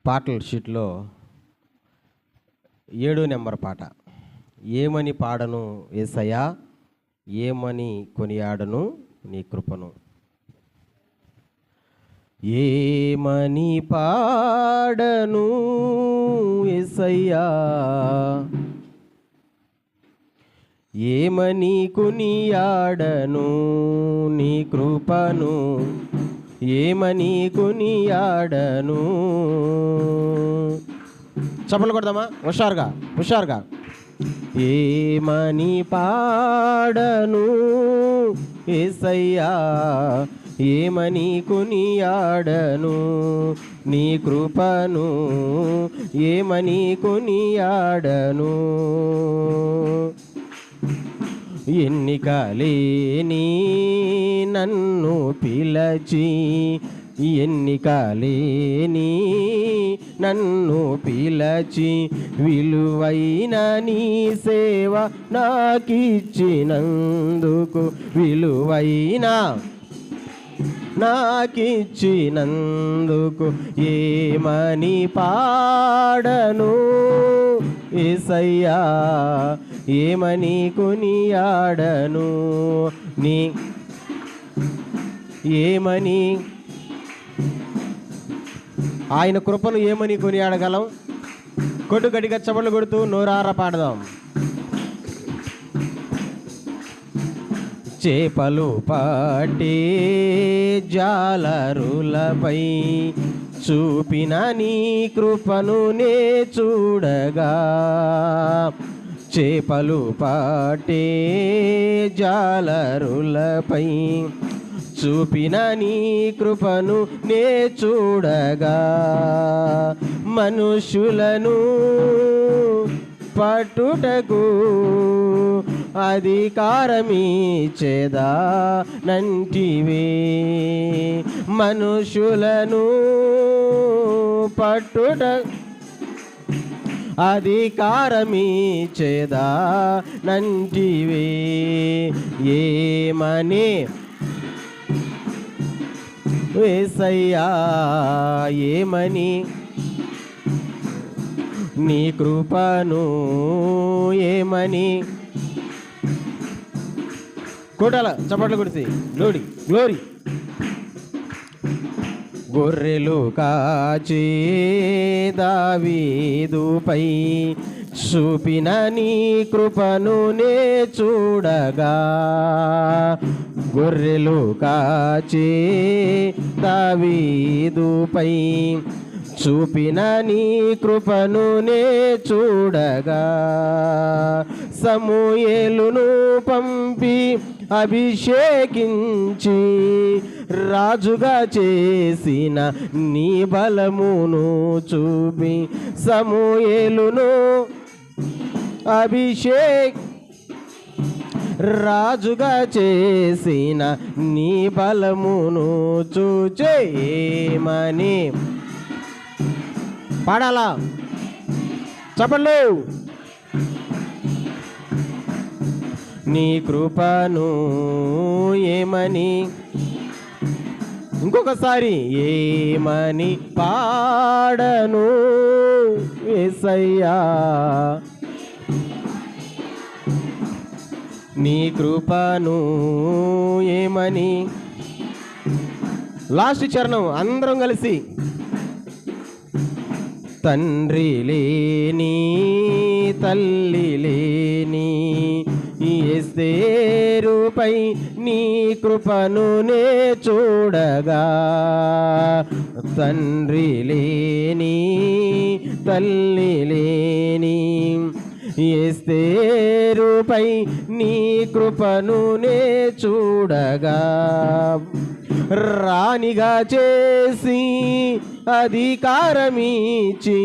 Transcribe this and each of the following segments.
పాటల షీట్లో 7 నెంబర్ పాట. ఏమని పాడను యేసయ్యా, ఏమని కొనియాడను నీ కృపను. ఏమని పాడను యేసయ్యా, ఏమని కొనియాడను నీ కృపను, ఏమని కొనియాడను. చప్పట్లు కొడదామా? హుషారుగా. ఏమని పాడను యేసయ్యా, ఏమని కొనియాడను నీ కృపను, ఏమని కొనియాడను. ఎన్నిక లేని నన్ను పిలచి, ఎన్నిక లేని నన్ను పిలచి, విలువైన నీ సేవ నాకిచ్చినందుకు, విలువైన నాకిచ్చినందుకు ఏమని పాడను యేసయ్యా, ఏమని కొనియాడను నీ, ఏమని ఆయన కృపను ఏమని కొనియాడగలం? కొట్టు గట్టిగా చప్పట్లు కొడుతూ నోరారా పాడదాం. చేపలు పట్టే జాలరులపై చూపిన నీ కృపను నే చూడగా, చేపలు పట్టే జాలరులపై చూపిన నీ కృపను నే చూడగా, మనుషులను పట్టుటకు అధికారమిచ్చేదా నంటివే, మనుషులను పట్టుట అధికారమిచ్చేదా నంటివే. ఏమని యేసయ్యా, ఏమని నీ కృపను, ఏమని కొట్టాల చప్పట్లు కొడితే గ్లోరీ. గొర్రెలు కాచే దావీదుపై చూపిన నీ కృపను నే చూడగా, గొర్రెలు కాచే దావీదుపై చూపిన నీ కృపను నే చూడగా, సమూయేలును పంపి అభిషేకించి రాజుగా చేసిన నీ బలమును చూపి, సమూయేలును రాజుగా చేసిన నీ బలమును చూచే ఏమని పాడాలా? చెప్పండి. నీ కృపను ఏమని, ఇంకొకసారి ఏమని పాడను యేసయ్యా, నీ కృపను ఏమని. లాస్ట్ చరణం అందరం కలిసి. తండ్రి లేని తల్లి లేని ఎస్తేరుపై నీ కృపను నే చూడగా, తండ్రి లేని తల్లి లేని ఎస్తేరుపై నీ కృపను నే చూడగా, రాణిగా చేసి అధికారమిచ్చి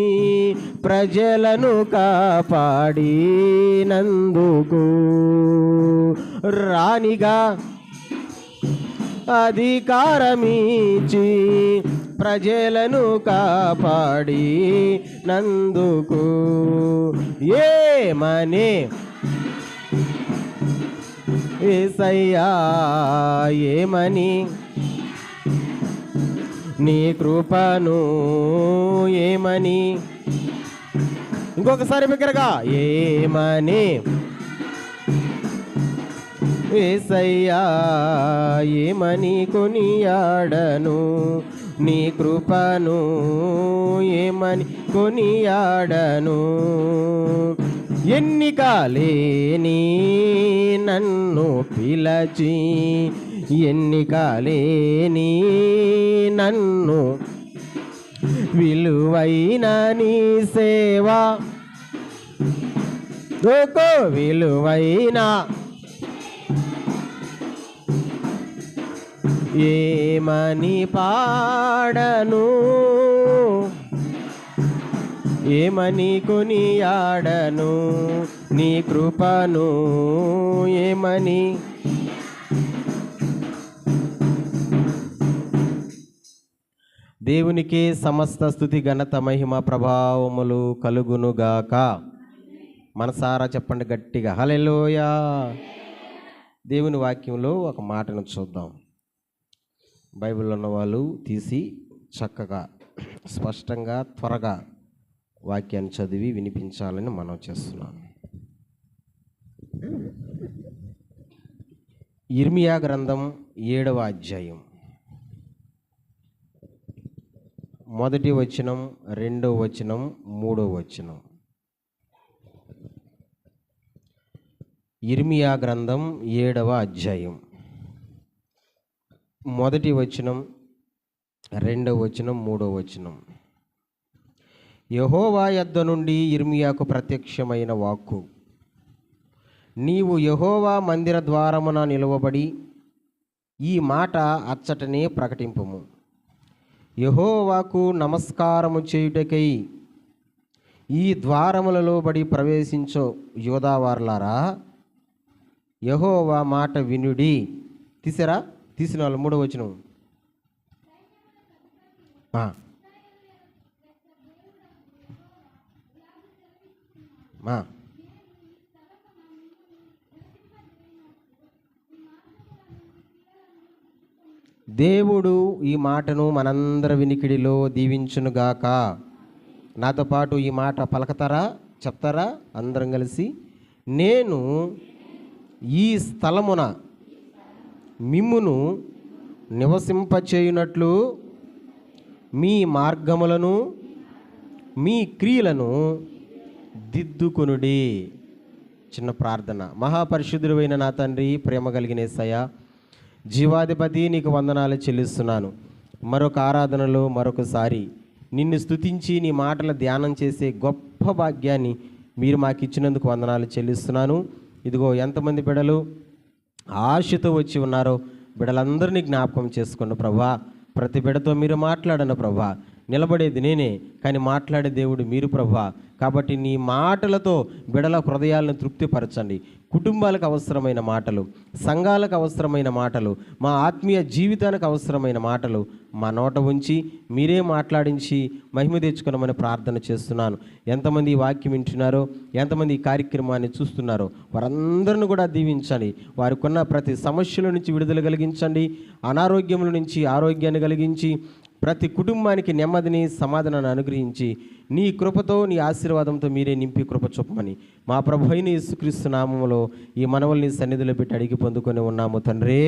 ప్రజలను కాపాడినందుకు, రాణిగా అధికారమిచ్చి ప్రజలను కాపాడినందుకు ఏమని యేసయ్యా, ఏమని నీ కృపను ఏమని, ఇంకొకసారి బిగ్గరగా ఏమని, యేసయ్యా ఏమని కొనియాడను, నీ కృపను ఏమని కొనియాడను. ఎన్నిక లేని నన్ను పిలచి, ఎన్నిక లేని నన్ను విలువైన నీ సేవ, విలువైన ఏమని పాడను, ఏమని కొనియాడను, నీ కృపను ఏమని. దేవునికి సమస్త స్తుతి ఘనత మహిమ ప్రభావములు కలుగునుగాక. మనసారా చెప్పండి గట్టిగా హల్లెలూయా. దేవుని వాక్యంలో ఒక మాటను చూద్దాం. బైబిల్లో ఉన్న వాళ్ళు తీసి చక్కగా స్పష్టంగా త్వరగా వాక్యాన్ని చదివి వినిపించాలని మనం చేస్తున్నాం. యిర్మీయా గ్రంథం 7వ అధ్యాయం 1వ వచనం, 2వ వచనం, 3వ వచనం. యిర్మీయా గ్రంథం 7వ అధ్యాయం 1వ వచనం, 2వ వచనం, 3వ వచనం. యెహోవా యొద్ద నుండి యిర్మీయాకు ప్రత్యక్షమైన వాక్కు. నీవు యెహోవా మందిర ద్వారమున నిలువబడి ఈ మాట అచ్చటనే ప్రకటింపుము. యెహోవాకు నమస్కారము చేయుటకై ఈ ద్వారములలో బడి ప్రవేశించో యోధావార్లారా, యెహోవా మాట వినుడి. తీసారా? తీసిన వాళ్ళు 3వ వచనం. దేవుడు ఈ మాటను మనందరి వినికిడిలో దీవించునుగాక. నాతో పాటు ఈ మాట పలకతారా? చెప్తారా? అందరం కలిసి. నేను ఈ స్థలమున మిమ్మును నివసింపచేయునట్లు మీ మార్గములను మీ క్రియలను దిద్దుకొనుడి. చిన్న ప్రార్థన. మహాపరిశుద్ధుడైన నా తండ్రి, ప్రేమ కలిగిన యేసయ్యా, జీవాధిపతి, నీకు వందనాలు చెల్లిస్తున్నాను. మరొక ఆరాధనలో మరొకసారి నిన్ను స్తుతించి నీ మాటల ధ్యానం చేసే గొప్ప భాగ్యాన్ని మీరు మాకు ఇచ్చినందుకు వందనాలు చెల్లిస్తున్నాను. ఇదిగో ఎంతమంది బిడ్డలు ఆశతో వచ్చి ఉన్నారో బిడ్డలందరినీ జ్ఞాపకం చేసుకోండి ప్రభా. ప్రతి బిడ్డతో మీరు మాట్లాడండి ప్రభా. నిలబడేది నేనే, కానీ మాట్లాడే దేవుడు మీరు ప్రభా. కాబట్టి నీ మాటలతో బిడల హృదయాలను తృప్తిపరచండి. కుటుంబాలకు అవసరమైన మాటలు, సంఘాలకు అవసరమైన మాటలు, మా ఆత్మీయ జీవితానికి అవసరమైన మాటలు మా నోట ఉంచి మీరే మాట్లాడించి మహిమ తెచ్చుకున్నామని ప్రార్థన చేస్తున్నాను. ఎంతమంది ఈ వాక్యం వింటున్నారో, ఎంతమంది ఈ కార్యక్రమాన్ని చూస్తున్నారో వారందరిని కూడా దీవించండి. వారికి ఉన్న ప్రతి సమస్యల నుంచి విడుదల కలిగించండి. అనారోగ్యముల నుంచి ఆరోగ్యాన్ని కలిగించి ప్రతి కుటుంబానికి నెమ్మదిని, సమాధానాన్ని అనుగ్రహించి నీ కృపతో, నీ ఆశీర్వాదంతో మీరే నింపి కృప చూపమని మా ప్రభు అయిన యేసుక్రీస్తు నామములో ఈ మనవల్ని సన్నిధిలో పెట్టి అడిగి పొందుకొని ఉన్నాము తండ్రి.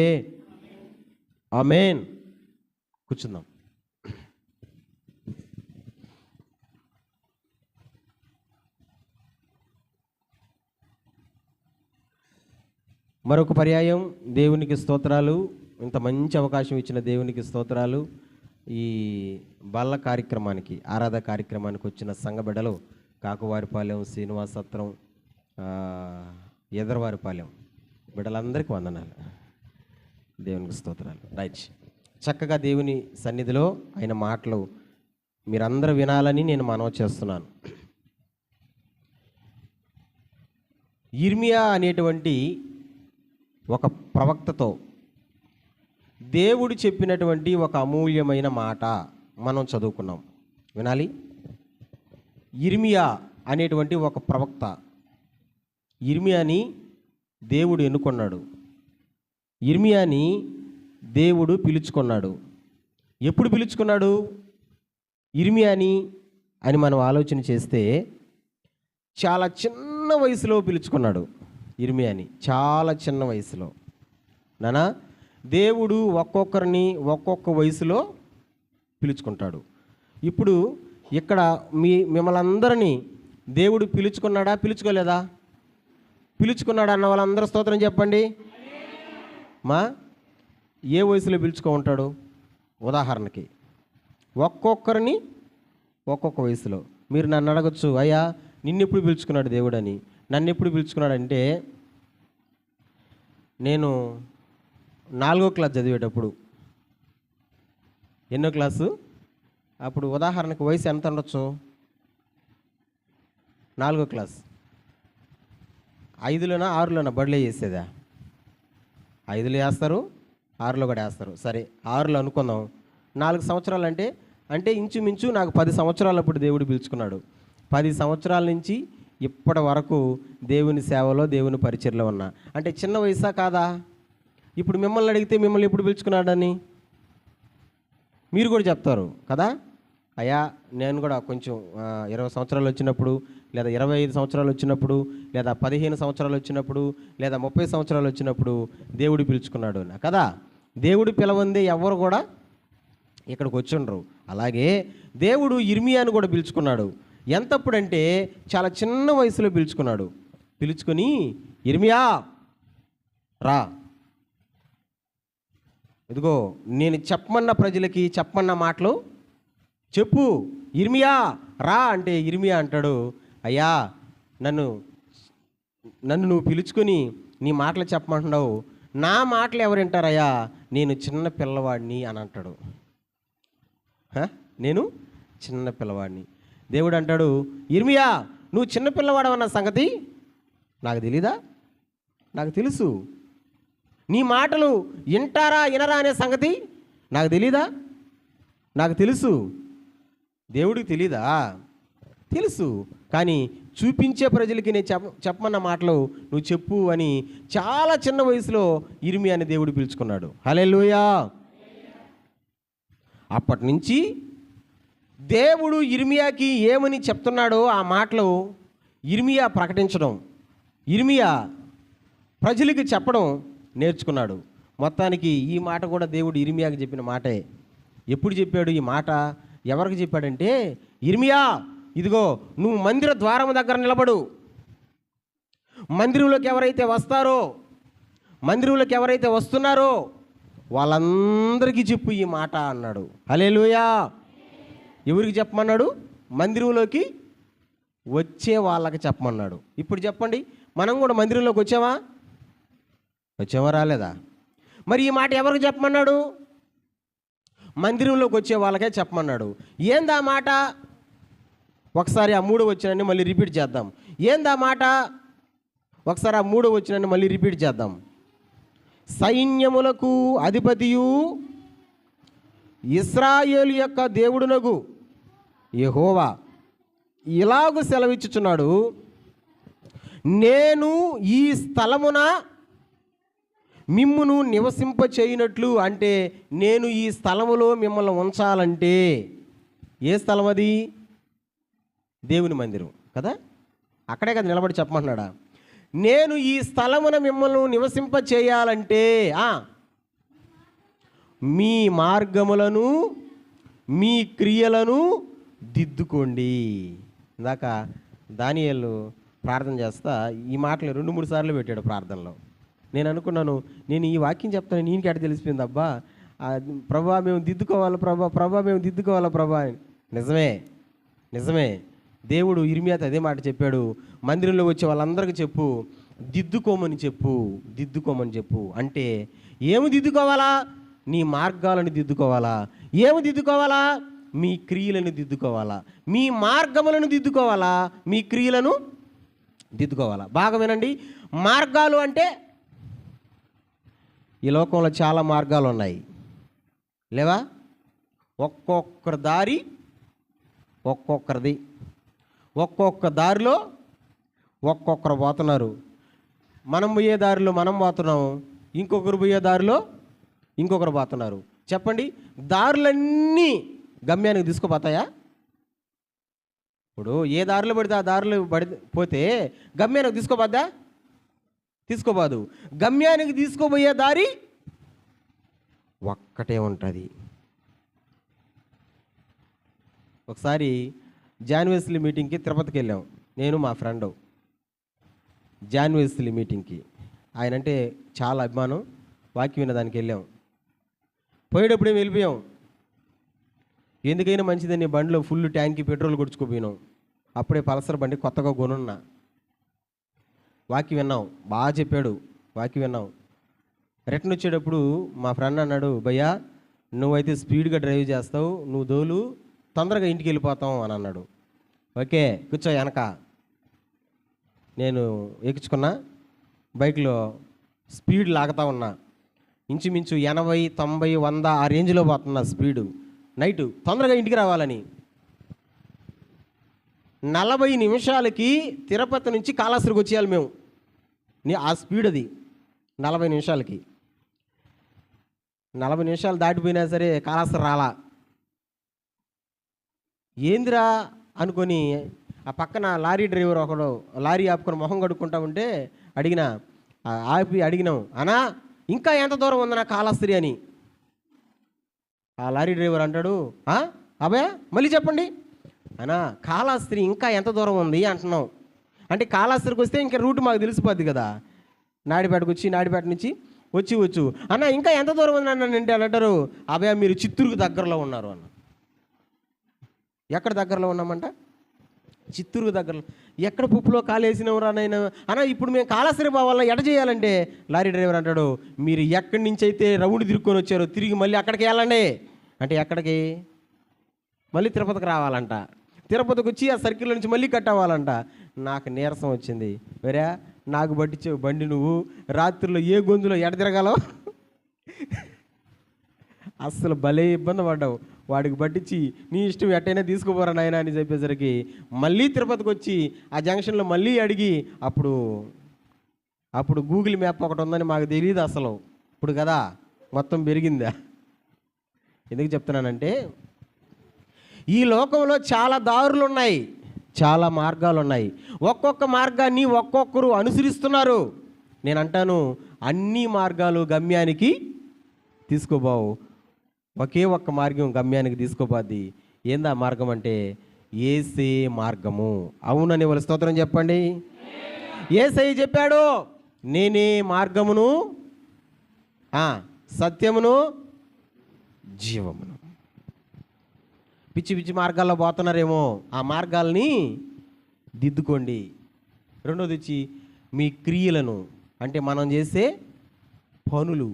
ఆమేన్. కూర్చుందాం. మరొక పర్యాయం దేవునికి స్తోత్రాలు. ఇంత మంచి అవకాశం ఇచ్చిన దేవునికి స్తోత్రాలు. ఈ బల్ల కార్యక్రమానికి, ఆరాధన కార్యక్రమానికి వచ్చిన సంఘ బిడ్డలు కాకువారిపాలెం, శ్రీనివాసత్రం, ఎదరవారిపాలెం బిడ్డలందరికీ వందనాలు. దేవునికి స్తోత్రాలు. రైట్. చక్కగా దేవుని సన్నిధిలో ఆయన మాటలు మీరందరూ వినాలని నేను మనవి చేస్తున్నాను. యిర్మీయా అనేటువంటి ఒక ప్రవక్తతో దేవుడు చెప్పినటువంటి ఒక అమూల్యమైన మాట మనం చదువుకున్నాం. వినాలి. యిర్మీయా అనేటువంటి ఒక ప్రవక్త. యిర్మీయాని దేవుడు ఎన్నుకున్నాడు. యిర్మీయాని దేవుడు పిలుచుకున్నాడు. ఎప్పుడు పిలుచుకున్నాడు ఇర్మియాని అని మనం ఆలోచన చేస్తే చాలా చిన్న వయసులో పిలుచుకున్నాడు ఇర్మియాని, చాలా చిన్న వయసులో. నానా దేవుడు ఒక్కొక్కరిని ఒక్కొక్క వయసులో పిలుచుకుంటాడు. ఇప్పుడు ఇక్కడ మిమ్మల్ని అందరినీ దేవుడు పిలుచుకున్నాడా, పిలుచుకోలేదా? పిలుచుకున్నాడా అన్న వాళ్ళందరూ స్తోత్రం చెప్పండి. ఏ వయసులో పిలుచుకో ఉంటాడు? ఉదాహరణకి ఒక్కొక్కరిని ఒక్కొక్క వయసులో. మీరు నన్ను అడగచ్చు, అయ్యా నిన్నెప్పుడు పిలుచుకున్నాడు దేవుడు అని. నన్ను ఎప్పుడు పిలుచుకున్నాడంటే, నేను 4వ క్లాస్ చదివేటప్పుడు. ఎన్నో క్లాసు? అప్పుడు ఉదాహరణకు వయసు ఎంత ఉండొచ్చు? 4వ క్లాస్. 5లోనా 6లోనా బడిలో వేసేదా? 5లో వేస్తారు, 6లో కూడా వేస్తారు. సరే 6లో అనుకుందాం. 4 సంవత్సరాలు అంటే ఇంచుమించు నాకు 10 సంవత్సరాలు అప్పుడు దేవుడు పిలుచుకున్నాడు. 10 సంవత్సరాల నుంచి ఇప్పటి వరకు దేవుని సేవలో, దేవుని పరిచర్లో ఉన్నా. అంటే చిన్న వయసా కాదా? ఇప్పుడు మిమ్మల్ని అడిగితే మిమ్మల్ని ఎప్పుడు పిలుచుకున్నాడని మీరు కూడా చెప్తారు కదా. అయ్యా నేను కూడా కొంచెం 20 సంవత్సరాలు వచ్చినప్పుడు, లేదా 25 సంవత్సరాలు వచ్చినప్పుడు, లేదా 15 సంవత్సరాలు వచ్చినప్పుడు, లేదా 30 సంవత్సరాలు వచ్చినప్పుడు దేవుడు పిలుచుకున్నాడు నా కదా. దేవుడు పిలవందే ఎవరు కూడా ఇక్కడికి వచ్చిండ్రు. అలాగే దేవుడు ఇర్మియాను కూడా పిలుచుకున్నాడు. ఎంతప్పుడంటే చాలా చిన్న వయసులో పిలుచుకున్నాడు. పిలుచుకొని, ఇర్మియా రా, ఇదిగో నేను చెప్పమన్న ప్రజలకి చెప్పమన్న మాటలు చెప్పు. ఇర్మియా రా అంటే ఇర్మియా అంటాడు, అయ్యా నన్ను నువ్వు పిలుచుకొని నీ మాటలు చెప్పమంటున్నావు, నా మాటలు ఎవరు వింటారయ్యా, నేను చిన్న పిల్లవాడిని అని అంటాడు. నేను చిన్న పిల్లవాడిని. దేవుడు అంటాడు, ఇర్మియా నువ్వు చిన్న పిల్లవాడవన్న సంగతి నాకు తెలీదా? నాకు తెలుసు. నీ మాటలు వింటారా వినరా అనే సంగతి నాకు తెలీదా? నాకు తెలుసు. దేవుడికి తెలీదా? తెలుసు. కానీ చూపించే ప్రజలకి నేను చెప్పమన్న మాటలు నువ్వు చెప్పు అని చాలా చిన్న వయసులో ఇర్మియాని దేవుడు పిలుచుకున్నాడు. హల్లెలూయా. అప్పటి నుంచి దేవుడు ఇర్మియాకి ఏమని చెప్తున్నాడో ఆ మాటలు ఇర్మియా ప్రకటించడం, ఇర్మియా ప్రజలకి చెప్పడం నేర్చుకున్నాడు. మొత్తానికి ఈ మాట కూడా దేవుడు ఇర్మియాకి చెప్పిన మాటే. ఎప్పుడు చెప్పాడు ఈ మాట? ఎవరికి చెప్పాడంటే, ఇర్మియా ఇదిగో నువ్వు మందిర ద్వారం దగ్గర నిలబడు, మందిరంలోకి ఎవరైతే వస్తారో, మందిరంలోకి ఎవరైతే వస్తున్నారో వాళ్ళందరికీ చెప్పు ఈ మాట అన్నాడు. హల్లెలూయా. ఎవరికి చెప్పమన్నాడు? మందిరంలోకి వచ్చే వాళ్ళకి చెప్పమన్నాడు. ఇప్పుడు చెప్పండి, మనం కూడా మందిరంలోకి వచ్చామా రాలేదా? మరి ఈ మాట ఎవరికి చెప్పమన్నాడు? మందిరంలోకి వచ్చే వాళ్ళకే చెప్పమన్నాడు. ఏందా మాట? ఒకసారి ఆ 3వ వచనాన్ని మళ్ళీ రిపీట్ చేద్దాం. ఏందా మాట? ఒకసారి ఆ 3వ వచనాన్ని మళ్ళీ రిపీట్ చేద్దాం. సైన్యములకు అధిపతియు ఇశ్రాయేలు యొక్క దేవుడునగు యెహోవా ఇలాగు సెలవిచ్చుచున్నాడు, నేను ఈ స్థలమున మిమ్మును నివసింప చేయనట్లు, అంటే నేను ఈ స్థలములో మిమ్మల్ని ఉంచాలంటే, ఏ స్థలం అది? దేవుని మందిరం కదా. అక్కడే కదా నిలబడి చెప్పమంటున్నాడా? నేను ఈ స్థలమున మిమ్మల్ని నివసింప చేయాలంటే మీ మార్గములను మీ క్రియలను దిద్దుకోండి. ఇందాక దానియేలు ప్రార్థన చేస్తా ఈ మాటలు 2-3 సార్లు పెట్టాడు ప్రార్థనలో. నేను అనుకున్నాను, నేను ఈ వాక్యం చెప్తాను నీకు ఎక్కడ తెలిసిపోయింది అబ్బా, ప్రభా మేము దిద్దుకోవాలి ప్రభా మేము దిద్దుకోవాలా ప్రభా. నిజమే. దేవుడు ఇర్మియాతో అదే మాట చెప్పాడు. మందిరంలో వచ్చే వాళ్ళందరికీ చెప్పు, దిద్దుకోమని చెప్పు. అంటే ఏమి దిద్దుకోవాలా? నీ మార్గాలను దిద్దుకోవాలా. ఏమి దిద్దుకోవాలా? మీ క్రియలను దిద్దుకోవాలా. మీ మార్గములను దిద్దుకోవాలా, మీ క్రియలను దిద్దుకోవాలా. బాగా వినండి. మార్గాలు అంటే ఈ లోకంలో చాలా మార్గాలు ఉన్నాయి లేవా? ఒక్కొక్కరి దారి ఒక్కొక్కరిది. ఒక్కొక్క దారిలో ఒక్కొక్కరు పోతున్నారు. మనం పోయే దారిలో మనం పోతున్నాము, ఇంకొకరు పోయే దారిలో ఇంకొకరు పోతున్నారు. చెప్పండి, దారులన్నీ గమ్యానికి తీసుకుపోతాయా? ఇప్పుడు ఏ దారిలో పడితే ఆ దారిలో పోతే గమ్యానికి తీసుకోపోద్దా? తీసుకోపోదు. గమ్యానికి తీసుకోబోయే దారి ఒక్కటే ఉంటుంది. ఒకసారి జాన్వెస్లీ మీటింగ్కి తిరుపతికి వెళ్ళాం, నేను మా ఫ్రెండ్. జాన్వెస్లీ మీటింగ్కి ఆయన అంటే చాలా అభిమానం, వాక్యం వినడానికి వెళ్ళాం. పోయేటప్పుడే వెళ్ళిపోయాం. ఎందుకైనా మంచిదని బండిలో ఫుల్ ట్యాంక్కి పెట్రోల్ కొడుచుకుపోయినాం. అప్పుడే పల్సర్ బండి కొత్తగా కొనున్నా. వాక్యం విన్నాం, బాగా చెప్పాడు, వాక్యం విన్నాం. రిటర్న్ వచ్చేటప్పుడు మా ఫ్రెండ్ అన్నాడు, భయ్యా నువ్వైతే స్పీడ్గా డ్రైవ్ చేస్తావు, నువ్వు దోలు, తొందరగా ఇంటికి వెళ్ళిపోతాం అని అన్నాడు. ఓకే కూర్చో వెనక. నేను ఎక్కించుకున్నా, బైక్లో స్పీడ్ లాగుతా ఉన్నా. ఇంచుమించు 80, 90, 100 ఆ రేంజ్లో పోతున్నా స్పీడు. నైటు తొందరగా ఇంటికి రావాలని. 40 నిమిషాలకి తిరుపతి నుంచి కాళహస్తికి వచ్చేయాలి మేము. ఆ స్పీడ్ అది 40 నిమిషాలకి. 40 నిమిషాలు దాటిపోయినా సరే కాళహస్తి రాలా. ఏందిరా అనుకొని ఆ పక్కన లారీ డ్రైవర్ ఒకడు లారీ ఆపుకొని మొహం కడుక్కుంటా ఉంటే అడిగినాం, అన్నా ఇంకా ఎంత దూరం ఉందన్నా కాళహస్తి అని. ఆ లారీ డ్రైవర్ అంటాడు, అబ్బాయా మళ్ళీ చెప్పండి అన్నా, కాళహస్తి ఇంకా ఎంత దూరం ఉంది అంటున్నాం. అంటే కాళహస్తికి వస్తే ఇంకా రూట్ మాకు తెలిసిపోద్ది కదా. నాయుడుపేటకు వచ్చి నాయుడుపేట నుంచి వచ్చు అన్న ఇంకా ఎంత దూరం ఉంది అన్న అంటే అంటారు, అబ్బాయా మీరు చిత్తూరుకు దగ్గరలో ఉన్నారు అన్న. ఎక్కడ దగ్గరలో ఉన్నామంట? చిత్తూరుకు దగ్గరలో. ఎక్కడ పుప్పులో కాలేసినవరా నైనా అన్న, ఇప్పుడు మేము కాళహస్తి పోవాలా, ఎట చేయాలంటే లారీ డ్రైవర్ అంటాడు, మీరు ఎక్కడి నుంచి అయితే రౌండ్ తిరుక్కొని వచ్చారో తిరిగి మళ్ళీ అక్కడికి వెళ్ళండి. అంటే ఎక్కడికి? మళ్ళీ తిరుపతికి రావాలంట. తిరుపతికి వచ్చి ఆ సర్కిల్ నుంచి మళ్ళీ కట్ అవ్వాలంట. నాకు నీరసం వచ్చింది. వేరే నాకు పట్టించావు బండి, నువ్వు రాత్రిలో ఏ గొంతులో ఎట తిరగాలో అస్సలు భలే ఇబ్బంది పడ్డావు. వాడికి పట్టించి నీ ఇష్టం ఎట్టయినా తీసుకుపోరా నాయన అని చెప్పేసరికి మళ్ళీ తిరుపతికి వచ్చి ఆ జంక్షన్లో మళ్ళీ అడిగి అప్పుడు గూగుల్ మ్యాప్ ఒకటి ఉందని మాకు తెలియదు అసలు. ఇప్పుడు కదా మొత్తం పెరిగిందా. ఎందుకు చెప్తున్నానంటే ఈ లోకంలో చాలా దారులు ఉన్నాయి, చాలా మార్గాలు ఉన్నాయి. ఒక్కొక్క మార్గాన్ని ఒక్కొక్కరు అనుసరిస్తున్నారు. నేను అంటాను, అన్ని మార్గాలు గమ్యానికి తీసుకోబావు, ఒకే ఒక్క మార్గం గమ్యానికి తీసుకోపోద్ది. ఏందా మార్గం అంటే యేసే మార్గము. అవునని వాళ్ళ స్తోత్రం చెప్పండి. యేసయ్య చెప్పాడు, నేనే మార్గమును సత్యమును జీవమును. పిచ్చి పిచ్చి మార్గాల్లో పోతున్నారేమో, ఆ మార్గాల్ని దిద్దుకోండి. రెండోది వచ్చి మీ క్రియలను, అంటే మనం చేసే పనులు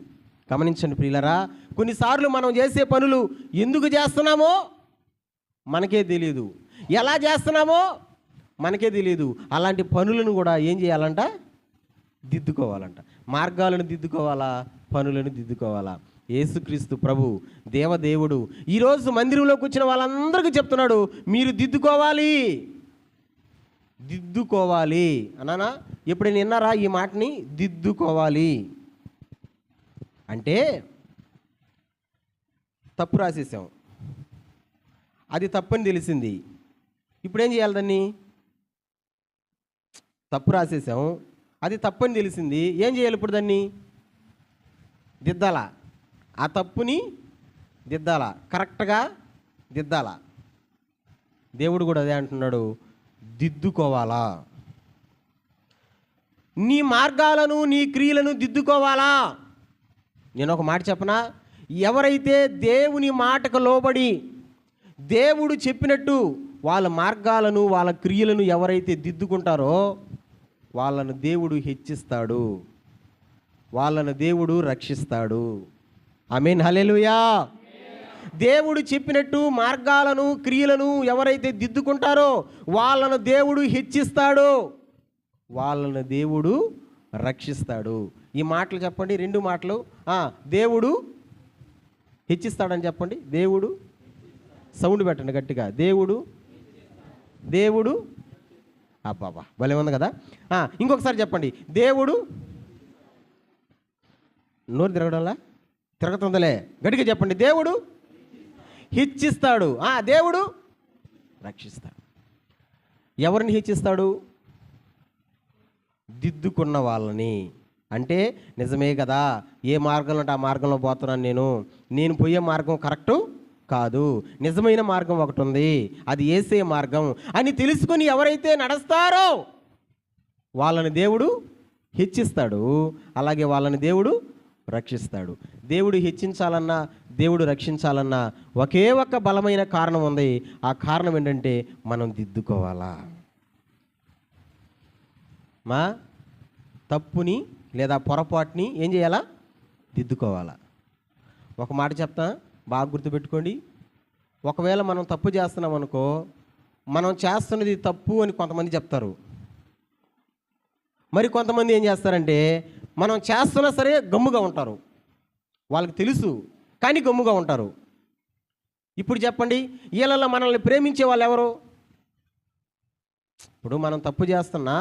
గమనించండి ప్రియులరా. కొన్నిసార్లు మనం చేసే పనులు ఎందుకు చేస్తున్నామో మనకే తెలియదు, ఎలా చేస్తున్నామో మనకే తెలియదు. అలాంటి పనులను కూడా ఏం చేయాలంట? దిద్దుకోవాలంట. మార్గాలను దిద్దుకోవాలా, పనులను దిద్దుకోవాలా. యేసుక్రీస్తు ప్రభు దేవదేవుడు ఈరోజు మందిరంలోకి వచ్చిన వాళ్ళందరికీ చెప్తున్నాడు, మీరు దిద్దుకోవాలి అన్నానా? ఎప్పుడైనా విన్నారా ఈ మాటని? దిద్దుకోవాలి అంటే తప్పు రాసేసాం, అది తప్పని తెలిసింది. ఇప్పుడు ఏం చేయాలి? దాన్ని తప్పు రాసేసాం, అది తప్పని తెలిసింది, ఏం చేయాలి? ఇప్పుడు దాన్ని దిద్దాలా. ఆ తప్పుని దిద్దాలా, కరెక్ట్గా దిద్దాలా. దేవుడు కూడా అదే అంటున్నాడు, దిద్దుకోవాలా. నీ మార్గాలను నీ క్రియలను దిద్దుకోవాలా. నేను ఒక మాట చెప్పనా? ఎవరైతే దేవుని మాటకు లోబడి దేవుడు చెప్పినట్టు వాళ్ళ మార్గాలను వాళ్ళ క్రియలను ఎవరైతే దిద్దుకుంటారో వాళ్ళను దేవుడు హెచ్చిస్తాడు, వాళ్ళను దేవుడు రక్షిస్తాడు. ఆమేన్, హల్లెలూయా. దేవుడు చెప్పినట్టు మార్గాలను క్రియలను ఎవరైతే దిద్దుకుంటారో వాళ్ళను దేవుడు హెచ్చిస్తాడు, వాళ్ళను దేవుడు రక్షిస్తాడు. ఈ మాటలు చెప్పండి, 2 మాటలు. దేవుడు హెచ్చిస్తాడని చెప్పండి. దేవుడు, సౌండ్ పెట్టండి గట్టిగా, దేవుడు అబ్బాబా భలే ఉంది కదా. ఇంకొకసారి చెప్పండి, దేవుడు. నోరు తిరగడంలా తిరుగుతుందిలే, గట్టిగా చెప్పండి. దేవుడు హెచ్చిస్తాడు, దేవుడు రక్షిస్తాడు. ఎవరిని హెచ్చిస్తాడు? దిద్దుకున్న వాళ్ళని. అంటే నిజమే కదా, ఏ మార్గంలో అంటే ఆ మార్గంలో పోతున్నాను, నేను పోయే మార్గం కరెక్టు కాదు, నిజమైన మార్గం ఒకటి ఉంది, అది యేసే మార్గం అని తెలుసుకొని ఎవరైతే నడుస్తారో వాళ్ళని దేవుడు హెచ్చిస్తాడు, అలాగే వాళ్ళని దేవుడు రక్షిస్తాడు. దేవుడు హెచ్చించాలన్నా దేవుడు రక్షించాలన్నా ఒకే ఒక్క బలమైన కారణం ఉంది. ఆ కారణం ఏంటంటే మనం దిద్దుకోవాలా. మా తప్పుని లేదా పొరపాటుని ఏం చేయాలా? దిద్దుకోవాలా. ఒక మాట చెప్తా, బాగా గుర్తుపెట్టుకోండి. ఒకవేళ మనం తప్పు చేస్తున్నాం అనుకో, మనం చేస్తున్నది తప్పు అని కొంతమంది చెప్తారు. మరి కొంతమంది ఏం చేస్తారంటే మనం చేస్తున్నా సరే గమ్ముగా ఉంటారు. వాళ్ళకి తెలుసు కానీ గమ్ముగా ఉంటారు. ఇప్పుడు చెప్పండి, వీళ్ళలో మనల్ని ప్రేమించే వాళ్ళు ఎవరు? ఇప్పుడు మనం తప్పు చేస్తున్నా,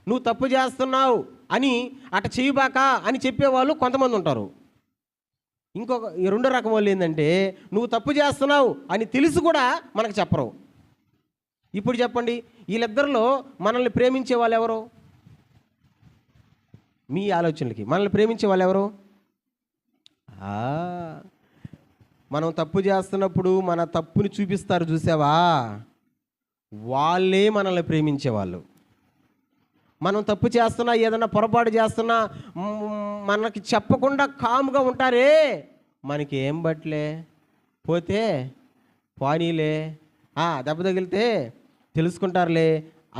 నువ్వు తప్పు చేస్తున్నావు అని అట చేయబాక అని చెప్పేవాళ్ళు కొంతమంది ఉంటారు. ఇంకొక రెండో రకం వాళ్ళు ఏంటంటే నువ్వు తప్పు చేస్తున్నావు అని తెలుసు కూడా మనకు చెప్పరు. ఇప్పుడు చెప్పండి, వీళ్ళిద్దరిలో మనల్ని ప్రేమించే వాళ్ళు ఎవరు? మీ ఆలోచనలకి మనల్ని ప్రేమించే వాళ్ళు ఎవరు? మనం తప్పు చేస్తున్నప్పుడు మన తప్పుని చూపిస్తారు చూసావా, వాళ్ళే మనల్ని ప్రేమించేవాళ్ళు. మనం తప్పు చేస్తున్నా, ఏదైనా పొరపాటు చేస్తున్నా మనకి చెప్పకుండా కాముగా ఉంటారే, మనకి ఏం బట్లే, పోతే పానీలే, దెబ్బ తగిలితే తెలుసుకుంటారులే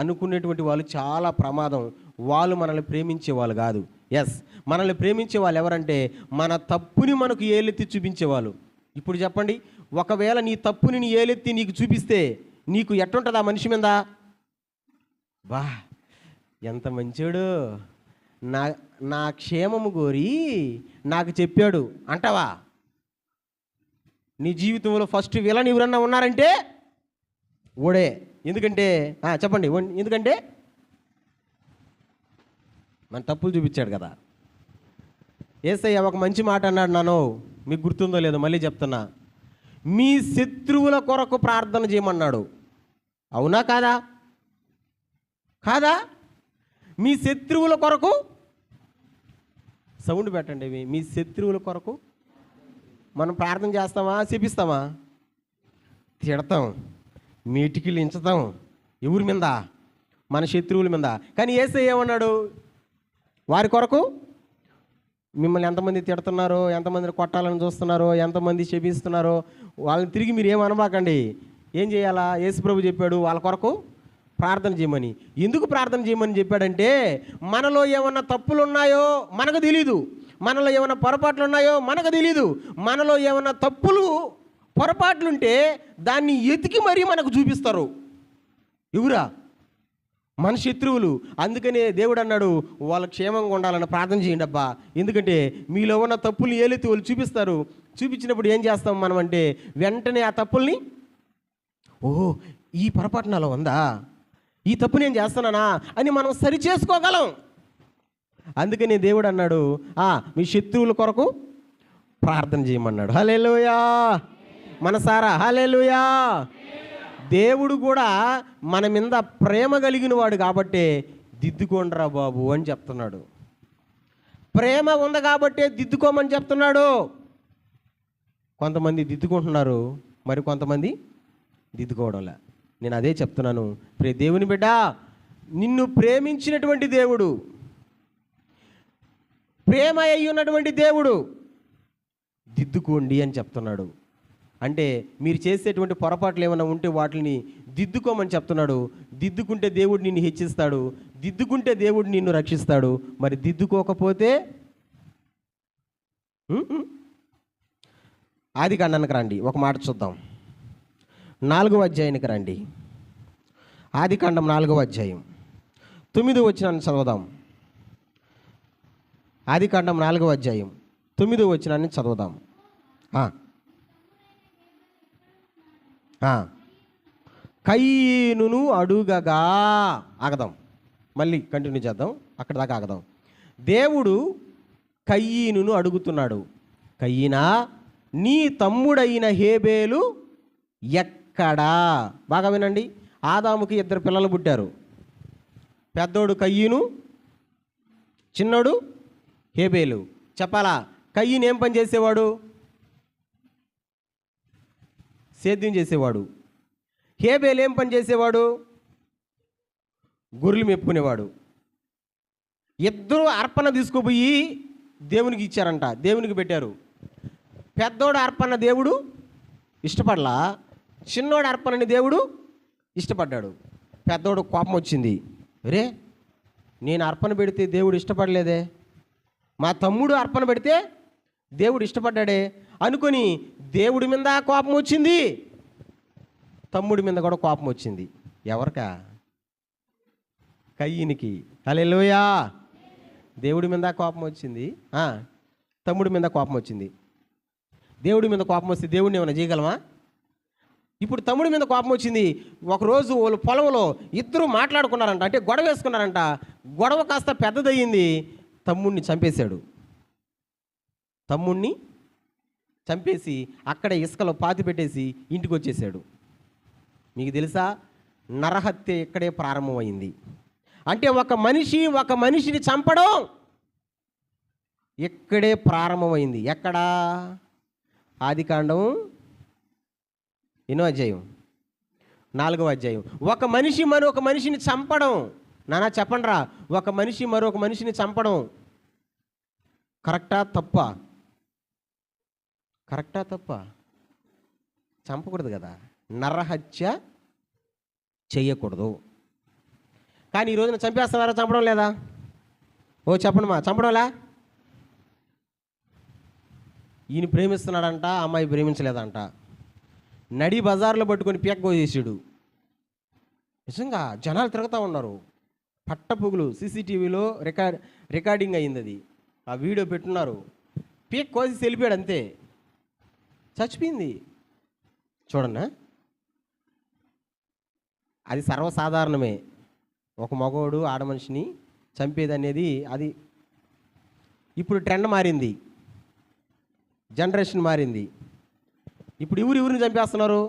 అనుకునేటువంటి వాళ్ళు చాలా ప్రమాదం. వాళ్ళు మనల్ని ప్రేమించే వాళ్ళు కాదు. ఎస్, మనల్ని ప్రేమించే వాళ్ళు ఎవరంటే మన తప్పుని మనకు ఏలెత్తి చూపించేవాళ్ళు. ఇప్పుడు చెప్పండి, ఒకవేళ నీ తప్పుని నీ ఏలెత్తి నీకు చూపిస్తే నీకు ఎట్టుంటుంది ఆ మనిషి మీద? బా ఎంత మంచోడు, నా క్షేమము కోరి నాకు చెప్పాడు అంటావా? నీ జీవితంలో ఫస్ట్ విలన్ ఎవరన్నా ఉన్నారంటే ఓడే. ఎందుకంటే చెప్పండి, ఎందుకంటే మన తప్పులు చూపించాడు కదా. యేసయ్య ఒక మంచి మాట అన్నాడు, నాను మీకు గుర్తుందో లేదో మళ్ళీ చెప్తున్నా, మీ శత్రువుల కొరకు ప్రార్థన చేయమన్నాడు. అవునా కాదా? కాదా? మీ శత్రువుల కొరకు సౌండ్ పెట్టండి. మీ శత్రువుల కొరకు మనం ప్రార్థన చేస్తామా? శపిస్తామా? తిడతాం, మీటికిలు ఇంచుతాం. ఎవరి మీద? మన శత్రువుల మీద. కానీ యేసయ్య ఏమన్నాడు? వారి కొరకు మిమ్మల్ని ఎంతమంది తిడుతున్నారో, ఎంతమందిని కొట్టాలని చూస్తున్నారో, ఎంతమంది శపిస్తున్నారో వాళ్ళని తిరిగి మీరు ఏమనబాకండి. ఏం చేయాలా? యేసుప్రభు చెప్పాడు వాళ్ళ కొరకు ప్రార్థన చేయమని. ఎందుకు ప్రార్థన చేయమని చెప్పాడంటే మనలో ఏమన్నా తప్పులు ఉన్నాయో మనకు తెలీదు, మనలో ఏమైనా పొరపాట్లు ఉన్నాయో మనకు తెలీదు. మనలో ఏమైనా తప్పులు పొరపాట్లుంటే దాన్ని ఎతికి మరీ మనకు చూపిస్తారు. ఎవరా? మన శత్రువులు. అందుకనే దేవుడు అన్నాడు వాళ్ళ క్షేమంగా ఉండాలని ప్రార్థన చేయండి అబ్బా. ఎందుకంటే మీలో ఉన్న తప్పుల్ని ఏలెత్తి వాళ్ళు చూపిస్తారు. చూపించినప్పుడు ఏం చేస్తాం మనం అంటే వెంటనే ఆ తప్పుల్ని, ఓహో ఈ పొరపాటు నాలో ఉందా, ఈ తప్పు నేను చేస్తున్నానా అని మనం సరి చేసుకోగలం. అందుకని దేవుడు అన్నాడు మీ శత్రువుల కొరకు ప్రార్థన చేయమన్నాడు. హల్లెలూయా, మనసారా హల్లెలూయా. దేవుడు కూడా మన మీద ప్రేమ కలిగిన వాడు కాబట్టి దిద్దుకోండిరా బాబు అని చెప్తున్నాడు. ప్రేమ ఉంది కాబట్టి దిద్దుకోమని చెప్తున్నాడు. కొంతమంది దిద్దుకుంటున్నారు, మరి కొంతమంది దిద్దుకోవడంలే. నేను అదే చెప్తున్నాను, ప్రియ దేవుని బిడ్డ, నిన్ను ప్రేమించినటువంటి దేవుడు, ప్రేమ అయి ఉన్నటువంటి దేవుడు దిద్దుకోండి అని చెప్తున్నాడు. అంటే మీరు చేసేటువంటి పొరపాట్లు ఏమైనా ఉంటే వాటిని దిద్దుకోమని చెప్తున్నాడు. దిద్దుకుంటే దేవుడు నిన్ను హెచ్చిస్తాడు, దిద్దుకుంటే దేవుడు నిన్ను రక్షిస్తాడు. మరి దిద్దుకోకపోతే ఆదికాండానికి రండి, ఒక మాట చూద్దాం. 4వ అధ్యాయానికి రండి. ఆదికాండం 4వ అధ్యాయం 9వ వచనాన్ని చదువుదాం. ఆదికాండం 4వ అధ్యాయం 9వ వచనాన్ని చదువుదాం. కయీనును అడుగగా, ఆగదాం, మళ్ళీ కంటిన్యూ చేద్దాం, అక్కడ దాకా ఆగదాం. దేవుడు కయీనును అడుగుతున్నాడు. కయ్యినా, నీ తమ్ముడైన హేబేలు ఎక్కడా? బాగా వినండి. ఆదాముకి 2 పిల్లలు పుట్టారు. పెద్దోడు కయ్యను, చిన్నోడు హేబేలు. చెప్పాలా? కయ్యను ఏం పని చేసేవాడు? సేద్యం చేసేవాడు. హేబేలు ఏం పని చేసేవాడు? గొర్రెలు మెప్పుకునేవాడు. ఇద్దరు అర్పణ తీసుకుపోయి దేవునికి ఇచ్చారంట, దేవునికి పెట్టారు. పెద్దోడు అర్పణ దేవుడు ఇష్టపడలా, చిన్నోడు అర్పణని దేవుడు ఇష్టపడ్డాడు. పెద్దోడు కోపం వచ్చింది. రే, నేను అర్పణ పెడితే దేవుడు ఇష్టపడలేదే, మా తమ్ముడు అర్పణ పెడితే దేవుడు ఇష్టపడ్డాడే అనుకొని దేవుడి మీద కోపం వచ్చింది, తమ్ముడి మీద కూడా కోపం వచ్చింది. ఎవరికా? కయ్యినికి. హల్లెలూయా. దేవుడి మీద కోపం వచ్చింది, తమ్ముడి మీద కోపం వచ్చింది. దేవుడి మీద కోపం వస్తే దేవుడిని ఏమైనా చేయగలమా? ఇప్పుడు తమ్ముడి మీద కోపం వచ్చింది. ఒకరోజు వాళ్ళు పొలంలో ఇద్దరు మాట్లాడుకున్నారంట, అంటే గొడవ వేసుకున్నారంట. గొడవ కాస్త పెద్దదయ్యింది. తమ్ముడిని చంపేశాడు. తమ్ముడిని చంపేసి అక్కడ ఇసుకలో పాతి పెట్టేసి ఇంటికి వచ్చేసాడు. మీకు తెలుసా, నరహత్య ఇక్కడే ప్రారంభమైంది. అంటే ఒక మనిషిని చంపడం ఇక్కడే ప్రారంభమైంది. ఎక్కడా? ఆదికాండం 8వ అధ్యాయం 4వ అధ్యాయం. ఒక మనిషి మరొక మనిషిని చంపడం. నానా చెప్పండిరా, ఒక మనిషి మరొక మనిషిని చంపడం కరెక్టా తప్పా? కరెక్టా తప్పా? చంపకూడదు కదా, నరహత్య చెయ్యకూడదు. కానీ ఈ రోజున చంపేస్తున్నారా? చంపడం లేదా? ఓ చెప్పండి మా, చంపడంలా? ఈయన ప్రేమిస్తున్నాడంట, అమ్మాయి ప్రేమించలేదంట. నడి బజార్లో పట్టుకొని పీక్కోసేసాడు. నిజంగా జనాలు తిరుగుతూ ఉన్నారు. పట్టపుగులు సీసీటీవీలో రికార్డింగ్ అయింది. అది ఆ వీడియో పెట్టున్నారు. పీక్ కోసి వెళ్ళిపోయాడు, అంతే, చచ్చిపోయింది. చూడన్నా, అది సర్వసాధారణమే. ఒక మగవాడు ఆడ మనిషిని చంపేది అనేది అది ఇప్పుడు ట్రెండ్ మారింది, జనరేషన్ మారింది. ఇప్పుడు ఎవరిని చంపేస్తున్నారు?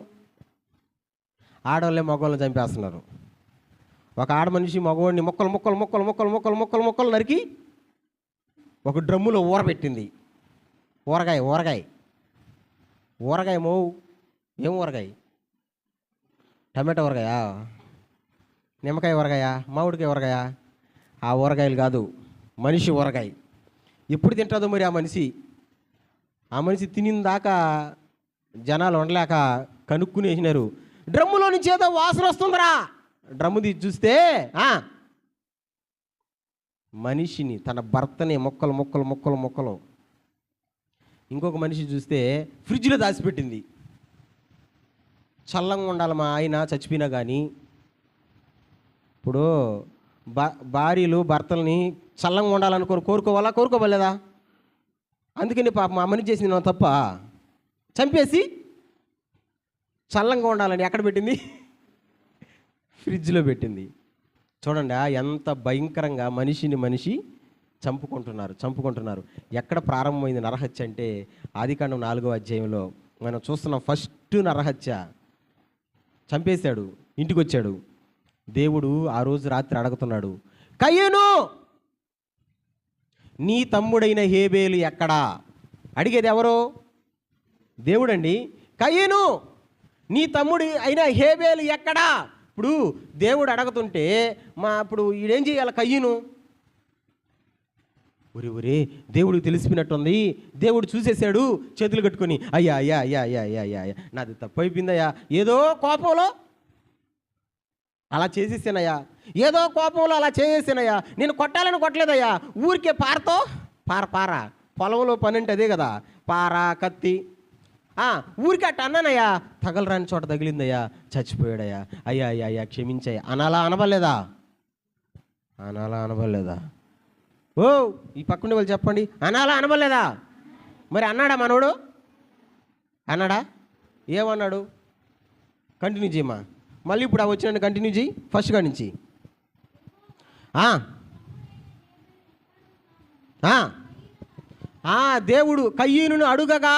ఆడవాళ్ళే మగవాళ్ళని చంపేస్తున్నారు. ఒక ఆడ మనిషి మగవాడిని మొక్కలు నరికి ఒక డ్రమ్ములో ఊరబెట్టింది. ఊరగాయ మోవు. ఏం ఊరగాయ? టమాటా ఊరగాయా? నిమ్మకాయ ఊరగాయ? మామిడికాయ ఊరగాయ? ఆ ఊరగాయలు కాదు, మనిషి ఊరగాయ. ఎప్పుడు తింటుందో మరి ఆ మనిషి తినిన దాకా జనాలు ఉండలేక కనుక్కునేసినారు. డ్రమ్ములో నుంచి ఏదో వాసన వస్తుందిరా. డ్రమ్ము తీసి చూస్తే మనిషిని, తన భర్తని మొక్కలు. ఇంకొక మనిషి చూస్తే ఫ్రిడ్జ్లో దాచిపెట్టింది. చల్లంగా ఉండాలి మా ఆయన చచ్చిపోయినా కానీ. ఇప్పుడు భార్యలు భర్తల్ని చల్లంగా ఉండాలనుకోరు, కోరుకోవాలేదా? అందుకని పాపం ఆ మనిషి చేసింది తప్ప, చంపేసి చల్లంగా ఉండాలని ఎక్కడ పెట్టింది? ఫ్రిడ్జ్లో పెట్టింది. చూడండి ఎంత భయంకరంగా మనిషి చంపుకుంటున్నారు. ఎక్కడ ప్రారంభమైంది నరహత్య అంటే ఆదికాండం 4వ అధ్యాయంలో మనం చూస్తున్నాం. ఫస్ట్ నరహత్య. చంపేశాడు, ఇంటికి వచ్చాడు. దేవుడు ఆ రోజు రాత్రి అడుగుతున్నాడు, కయ్యను, నీ తమ్ముడైన హేబేలు ఎక్కడా? అడిగేది ఎవరు? దేవుడండి. కయ్యను, నీ తమ్ముడు అయిన హేబేలు ఎక్కడా? ఇప్పుడు దేవుడు అడుగుతుంటే ఇప్పుడు ఈడేం చేయాలి? కయ్యను ఒరే దేవుడికి తెలిసిపోయినట్టుంది. దేవుడు చూసేశాడు, చేతులు కట్టుకొని అయ్యా నాది తప్పు అయిపోయిందయ్యా, ఏదో కోపంలో అలా చేసేసానయ్యా, నేను కొట్టాలని కొట్టలేదయ్యా, ఊరికే పారతో పార పొలంలో పని అంటే అదే కదా, పార కత్తి, ఊరికే అట్ట అన్నానయ్యా, తగలరాని చోట తగిలిందయ్యా, చచ్చిపోయాడయ్యా, అయ్యా క్షమించయ్యా అనాలా అనబడలేదా? ఓ ఈ పక్కన వాళ్ళు చెప్పండి, అనాలా అనబడలేదా? మరి అన్నాడా మనోడు? అన్నాడా? ఏమన్నాడు? కంటిన్యూ చేయమా. మళ్ళీ ఇప్పుడు వచ్చిన కంటిన్యూ చేయి, ఫస్ట్ కాడి నుంచి. దేవుడు కయ్యీనును అడుగగా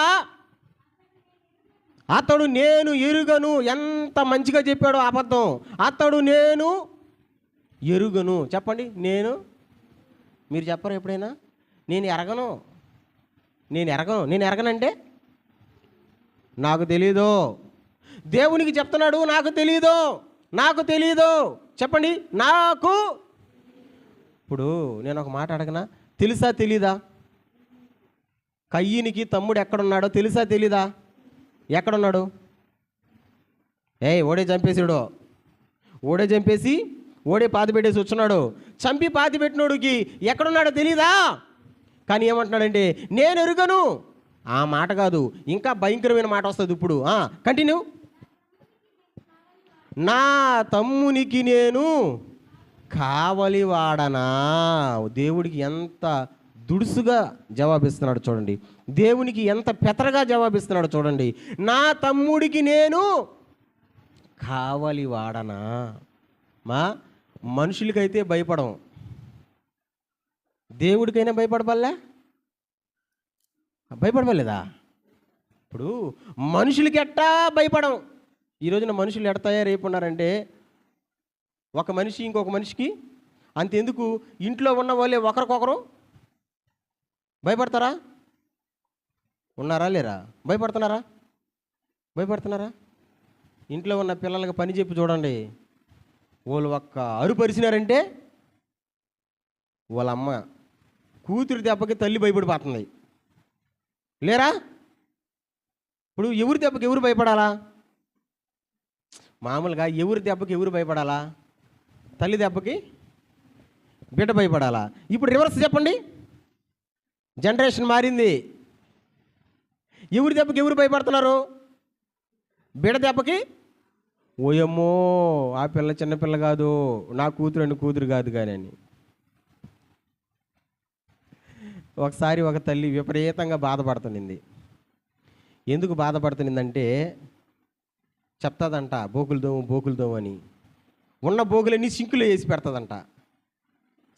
అతడు నేను ఎరుగను. ఎంత మంచిగా చెప్పాడో అబద్ధం. అతడు నేను ఎరుగను. చెప్పండి, మీరు చెప్పరు ఎప్పుడైనా? నేను ఎరగను. నేను ఎరగనంటే నాకు తెలీదు. దేవునికి చెప్తున్నాడు, నాకు తెలీదు. చెప్పండి, నాకు. ఇప్పుడు నేను ఒక మాట అడగనా? తెలుసా తెలీదా? కయ్యీనికి తమ్ముడు ఎక్కడున్నాడో తెలుసా తెలీదా? ఎక్కడున్నాడు? ఓడే చంపేసాడు. ఓడే పాతి పెట్టేసి వచ్చున్నాడు. చంపి పాతి పెట్టినోడికి ఎక్కడున్నాడో తెలీదా? కానీ ఏమంటున్నాడంటే నేను ఎరుగను. ఆ మాట కాదు, ఇంకా భయంకరమైన మాట వస్తుంది ఇప్పుడు. కంటిన్యూ. నా తమ్మునికి నేను కావలివాడనా. దేవుడికి ఎంత దుడుసుగా జవాబిస్తున్నాడు చూడండి. దేవునికి ఎంత పెతరగా జవాబిస్తున్నాడు చూడండి. నా తమ్ముడికి నేను కావలివాడనా. మనుషులకైతే భయపడం, దేవుడికైనా భయపడలేదా? ఇప్పుడు మనుషులకి ఎట్టా భయపడం. ఈ రోజున మనుషులు ఎడతాయా రేపు ఉన్నారంటే, ఒక మనిషి ఇంకొక మనిషికి అంతెందుకు, ఇంట్లో ఉన్న వాళ్ళే ఒకరికొకరు భయపడతారా? ఉన్నారా లేరా? భయపడుతున్నారా? ఇంట్లో ఉన్న పిల్లలకి పని చెప్పి చూడండి, వాళ్ళు ఒక్క అరుపరిచినారంటే వాళ్ళ అమ్మ కూతురు దెబ్బకి తల్లి భయపడిపోతుంది. లేరా? ఇప్పుడు ఎవరి దెబ్బకి ఎవరు భయపడాలా? మామూలుగా ఎవరి దెబ్బకి ఎవరు భయపడాలా? తల్లి దెబ్బకి బిడ్డ భయపడాలా? ఇప్పుడు రివర్స్ చెప్పండి, జనరేషన్ మారింది. ఎవరి దెబ్బకి ఎవరు భయపడుతున్నారు? బిడ్డ దెబ్బకి. ఓయమ్మో, ఆ పిల్ల చిన్నపిల్ల కాదు, నా కూతురు కాదు కానీ అని. ఒకసారి ఒక తల్లి విపరీతంగా బాధపడుతునింది. ఎందుకు బాధపడుతునిందంటే, చెప్తాదంట బోకులు దోము అని. ఉన్న బోగులన్నీ సింకులో వేసి పెడతాదంట.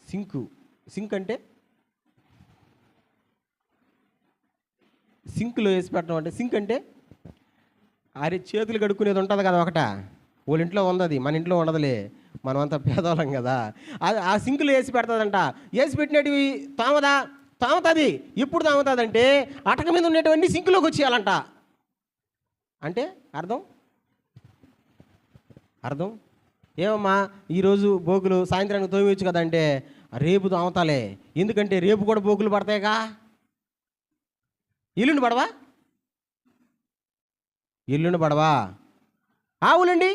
సింక్ అంటే సింకులో వేసి పెట్టడం అంటే, సింక్ అంటే చేతులు కడుక్కునేది ఉంటుంది కదా ఒకట. వాళ్ళ ఇంట్లో ఉంది, మన ఇంట్లో ఉండదులే, మనమంతా పేదవాళ్ళం కదా. ఆ సింకులో వేసి పెడతాదంట. వేసి పెట్టినవి తాముతుంది. ఇప్పుడు తాముతుందంటే అటక మీద ఉండేటివన్నీ సింకులోకి వచ్చేయాలంట. అంటే అర్థం ఏమమ్మా, ఈరోజు బోకులు సాయంత్రానికి తోమివచ్చు కదా అంటే, రేపు తాముతాలే, ఎందుకంటే రేపు కూడా బోకులు పడతాయిగా. ఎల్లుండి పడవా? ఆవులండి.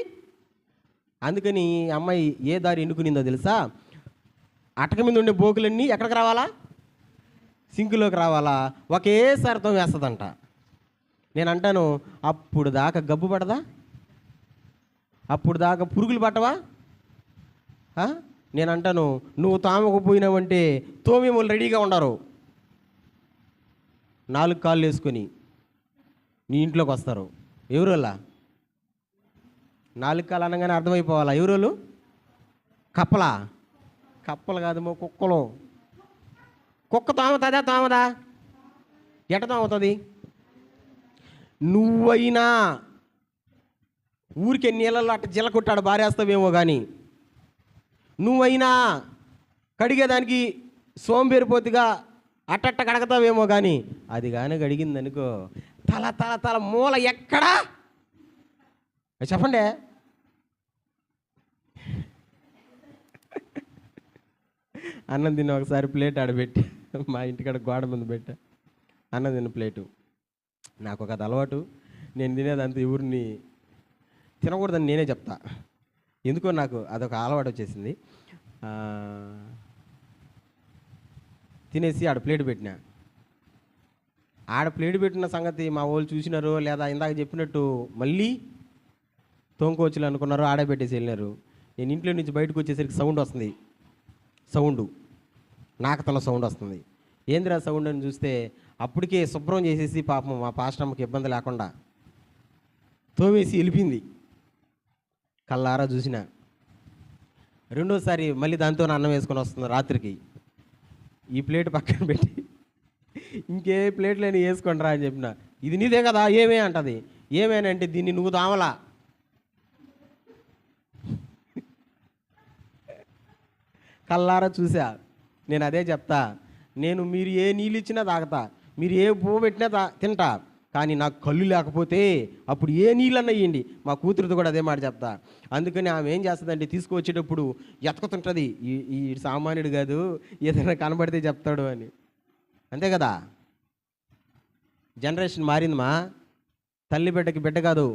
అందుకని అమ్మాయి ఏ దారి ఎన్నుకునిందో తెలుసా? అటక మీద ఉండే బోకులన్నీ ఎక్కడికి రావాలా? సింకులోకి రావాలా? ఒకేసారి అర్థం వేస్తుందంట. నేను అంటాను, అప్పుడు దాకా గబ్బు పడదా? అప్పుడు దాకా పురుగులు పట్టవా? నేను అంటాను, నువ్వు తామకపోయినావంటే తోమి వాళ్ళు రెడీగా ఉండరు. 4 కాళ్ళు వేసుకొని నీ ఇంట్లోకి వస్తారు. ఎవరోళ్ళ? 4 కాళ్ళు అనగానే అర్థమైపోవాలా ఎవరోళ్ళు? కప్పలు కాదేమో, కుక్కలు. కుక్క తామదా? ఎట తాముతుంది? నువ్వైనా ఊరికే నీళ్ళల్లో అట్ట జిల్ల కొట్టాడు బారేస్తావేమో కానీ, నువ్వైనా కడిగేదానికి సోంబేరిపోతుగా అట్టట్ట కడగతావేమో కానీ, అది కానీ కడిగిందనుకో, తల మూల ఎక్కడా చెప్పండి. అన్నం తిన్న ఒకసారి ప్లేట్ ఆడబెట్టి, మా ఇంటికాడ గోడ ముందు పెట్టా అన్నం తిన్న ప్లేటు. నాకు ఒక అలవాటు, నేను తినేదంతా ఎవరిని తినకూడదని నేనే చెప్తా. ఎందుకో నాకు అదొక అలవాటు వచ్చేసింది. తినేసి ఆడ ప్లేట్ పెట్టిన సంగతి మా వాళ్ళు చూసినారు లేదా ఇందాక చెప్పినట్టు మళ్ళీ తోంకోవచ్చులు అనుకున్నారు, ఆడే పెట్టేసి వెళ్ళినారు. నేను ఇంట్లో నుంచి బయటకు వచ్చేసరికి సౌండ్ నాకతల సౌండ్ వస్తుంది. ఏందిరా సౌండ్ అని చూస్తే అప్పటికే శుభ్రం చేసేసి పాపం మా పాస్టమ్మకి ఇబ్బంది లేకుండా తోమేసి వెళ్ళిపోయింది. కళ్ళారా చూసిన. రెండోసారి మళ్ళీ దాంతో అన్నం వేసుకొని వస్తుంది రాత్రికి. ఈ ప్లేట్ పక్కన పెట్టి ఇంకే ప్లేట్లని వేసుకోండి రా అని చెప్పిన. ఇది నీదే కదా ఏమే అంటది. ఏమేనంటే దీన్ని నువ్వు దామలా. కల్లారా చూసా. నేను అదే చెప్తా, మీరు ఏ నీళ్ళు ఇచ్చినా తాగుతా, మీరు ఏ పువ్వు పెట్టినా తింటా, కానీ నాకు కళ్ళు లేకపోతే అప్పుడు ఏ నీళ్ళన్నా ఇవ్వండి. మా కూతురుతో కూడా అదే మాట చెప్తా. అందుకని ఆమె ఏం చేస్తుందంటే తీసుకువచ్చేటప్పుడు ఎతకుతుంటుంది, ఈ సామాన్యుడు కాదు, ఏదైనా కనబడితే చెప్తాడు అని. అంతే కదా, జనరేషన్ మారిందమ్మా. తల్లి బిడ్డకి బిడ్డ కాదు,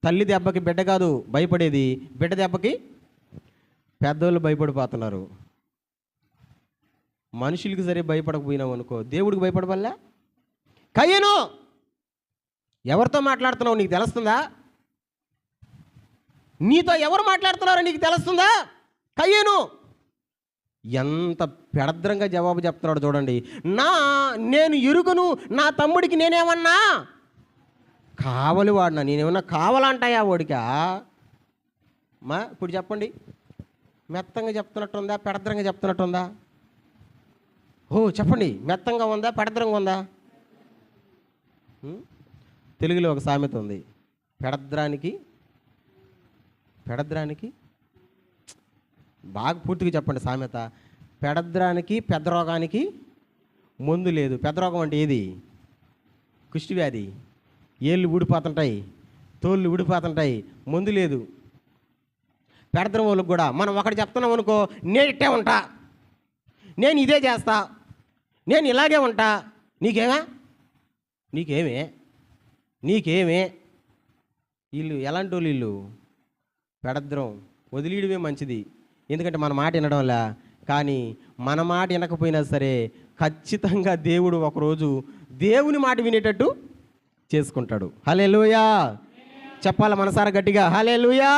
తల్లి దెబ్బకి బిడ్డ కాదు భయపడేది, బిడ్డ దెబ్బకి పెద్దోళ్ళు భయపడిపోతున్నారు. మనుషులకి సరే భయపడకపోయినావు అనుకో, దేవుడికి భయపడవల్లా. కయ్యను, ఎవరితో మాట్లాడుతున్నావు నీకు తెలుస్తుందా? నీతో ఎవరు మాట్లాడుతున్నారో నీకు తెలుస్తుందా? కయ్యను ఎంత పెడద్రంగా జవాబు చెప్తున్నాడు చూడండి. నేను ఎరుగను, నా తమ్ముడికి నేనేమన్నా కావలి వాడినా, నేనేమన్నా కావాలంటాయా వాడికా? ఇప్పుడు చెప్పండి, మెత్తంగా చెప్తున్నట్టుందా, పెడద్రంగా చెప్తున్నట్టుందా? చెప్పండి, మెత్తంగా ఉందా, పెడద్రంగా ఉందా? తెలుగులో ఒక సామెత ఉంది, పెడద్రానికి బాగా పూర్తిగా చెప్పండి సామెత. పెడద్రానికి పెద్ద రోగానికి మందు లేదు. పెద్ద రోగం అంటే ఏది? కుష్టి వ్యాధి. ఏళ్ళు ఊడిపోతుంటాయి, తోళ్ళు ఊడిపోతుంటాయి, మందు లేదు. పెడద్రం వాళ్ళకి కూడా మనం ఒకటి చెప్తున్నాం అనుకో, నేను ఇట్టే ఉంటా, నేను ఇదే చేస్తా, నేను ఇలాగే ఉంటా, నీకేమే వీళ్ళు ఎలాంటి వాళ్ళు? వీళ్ళు పెడద్రం వదిలియడమే మంచిది. ఎందుకంటే మన మాట వినడంలా. కానీ మన మాట వినకపోయినా సరే ఖచ్చితంగా దేవుడు ఒకరోజు దేవుని మాట వినేటట్టు చేసుకుంటాడు. హల్లెలూయా చెప్పాలి మనసారా గట్టిగా, హల్లెలూయా.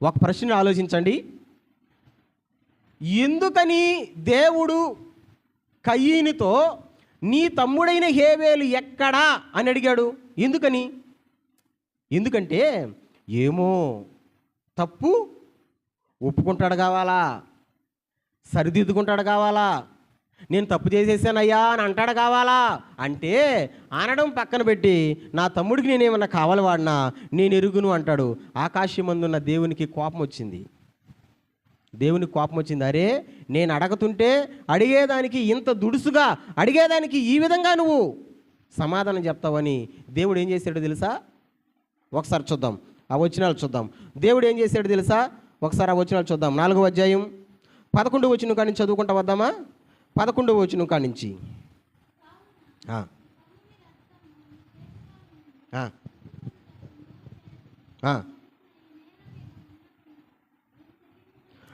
ఒక ప్రశ్న ఆలోచించండి. ఎందుకని దేవుడు కయీనుతో నీ తమ్ముడైన హేబేలు ఎక్కడా అని అడిగాడు? ఎందుకంటే ఏమో తప్పు ఒప్పుకుంటాడు కావాలా, సరిదిద్దుకుంటాడు కావాలా, నేను తప్పు చేసేసానయ్యా అని అంటాడు కావాలా. అంటే అనడం పక్కన పెట్టి నా తమ్ముడికి నేనేమన్నా కావాలి వాడినా నేను ఎరుగును అంటాడు. ఆకాశమందున్న దేవునికి కోపం వచ్చింది. అరే నేను అడగతుంటే అడిగేదానికి ఇంత దుడుసుగా అడిగేదానికి ఈ విధంగా నువ్వు సమాధానం చెప్తావని దేవుడు ఏం చేశాడో తెలుసా? ఒకసారి చూద్దాం, ఆ వచనాలు చూద్దాం. దేవుడు ఏం చేశాడో తెలుసా? ఒకసారి ఆ వచనాలు చూద్దాం. 4వ అధ్యాయం 11వ వచనం కాడి నుంచి చదువుకుంటా వద్దామా? 11వ వచనం కాడి నుంచి.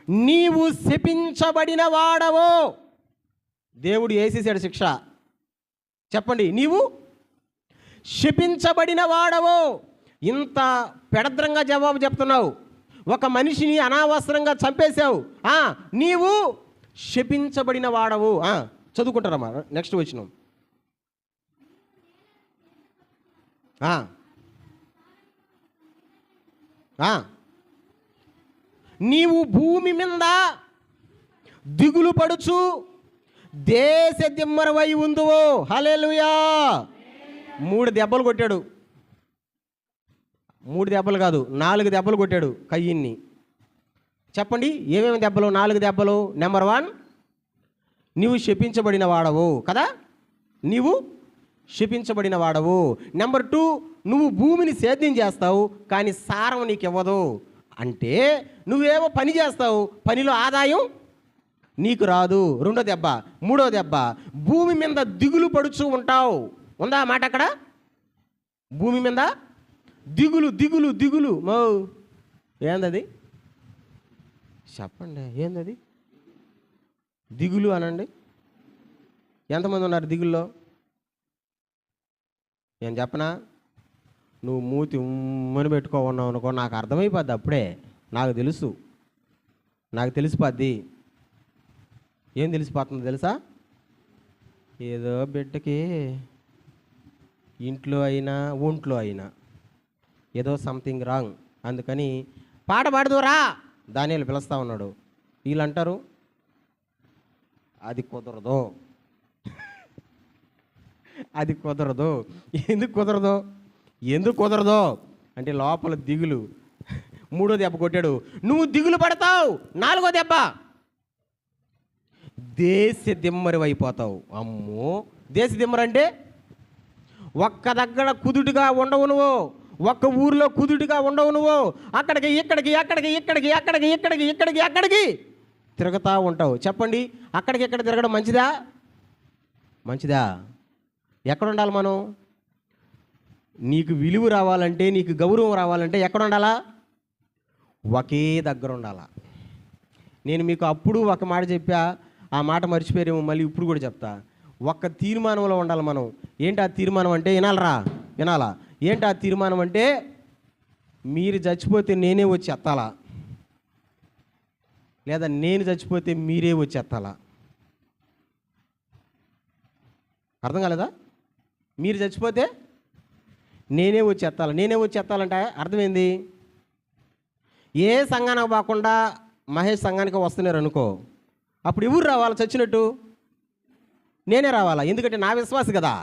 నీవు శపించబడిన వాడవో. దేవుడు వేసేసాడు శిక్ష. చెప్పండి, నీవు శపించబడిన వాడవో. ఇంత పెడద్రంగా జవాబు చెప్తున్నావు, ఒక మనిషిని అనావసరంగా చంపేశావు, నీవు శపించబడిన వాడవు. చదువుకుంటారమ్మా, నెక్స్ట్ వచనం. నీవు భూమి మీద దిగులు పడుచు దేశ దిమ్మరవై ఉందువో. హల్లెలూయా. 3 దెబ్బలు కొట్టాడు. 3 దెబ్బలు కాదు, 4 దెబ్బలు కొట్టాడు కయ్యిన్ని. చెప్పండి ఏమేమి దెబ్బలు? 4 దెబ్బలు. నెంబర్ 1, నీవు శపించబడిన వాడవు కదా, నీవు శపించబడిన వాడవు. నెంబర్ 2, నువ్వు భూమిని సేద్యం చేస్తావు కానీ సారం నీకు ఇవ్వదు. అంటే నువ్వేమో పని చేస్తావు, పనిలో ఆదాయం నీకు రాదు. 2వ దెబ్బ. 3వ దెబ్బ, భూమి మీద దిగులు పడుచు ఉంటావు. ఉందా మాట అక్కడ? భూమి మీద దిగులు దిగులు దిగులు. ఏందది? చెప్పండి, ఏందది? దిగులు అనండి. ఎంతమంది ఉన్నారు దిగుల్లో? నేను చెప్పనా? నువ్వు మూతి ఉమ్మని పెట్టుకోన్నావు అనుకో, నాకు అర్థమైపోద్ది అప్పుడే. నాకు తెలిసిపోద్ది. ఏం తెలిసిపోతుందో తెలుసా? ఏదో బిడ్డకి ఇంట్లో అయినా ఒంట్లో అయినా ఏదో సంథింగ్ రాంగ్, అందుకని పాట పాడుదురా దానియాలు పిలుస్తూ ఉన్నాడు. వీళ్ళు అంటారు అది కుదరదు, అది కుదరదు. ఎందుకు కుదరదు అంటే లోపల దిగులు. 3వ దెబ్బ కొట్టాడు, నువ్వు దిగులు పడతావు. 4వ దెబ్బ, దేశ దిమ్మరి అయిపోతావు. అమ్మో, దేశ దిమ్మరి అంటే ఒక్క దగ్గర కుదుటిగా ఉండవు నువ్వు, ఒక్క ఊరిలో కుదుటిగా ఉండవు నువ్వు. అక్కడికి ఇక్కడికి తిరుగుతూ ఉంటావు. చెప్పండి, అక్కడికి ఎక్కడ తిరగడం మంచిదా? ఎక్కడ ఉండాలి మనం? నీకు విలువ రావాలంటే, నీకు గౌరవం రావాలంటే ఎక్కడ ఉండాలా? ఒకే దగ్గర ఉండాలా. నేను మీకు అప్పుడు ఒక మాట చెప్పా, ఆ మాట మర్చిపోయారేమో, మళ్ళీ ఇప్పుడు కూడా చెప్తా. ఒక్క తీర్మానంలో ఉండాలి మనం. ఏంటి ఆ తీర్మానం అంటే? వినాలా? ఏంటి ఆ తీర్మానం అంటే, మీరు చచ్చిపోతే నేనే వచ్చి ఎత్తాలా, లేదా నేను చచ్చిపోతే మీరే వచ్చి ఎత్తాలా? అర్థం కాలేదా? మీరు చచ్చిపోతే నేనే వచ్చి ఎత్తాలంటే అర్థమైంది? ఏ సంఘానికి పోకుండా మహేష్ సంఘానికి వస్తున్నారు అనుకో, అప్పుడు ఎవరు రావాలి? చచ్చినట్టు నేనే రావాలా, ఎందుకంటే నా విశ్వాస కదా,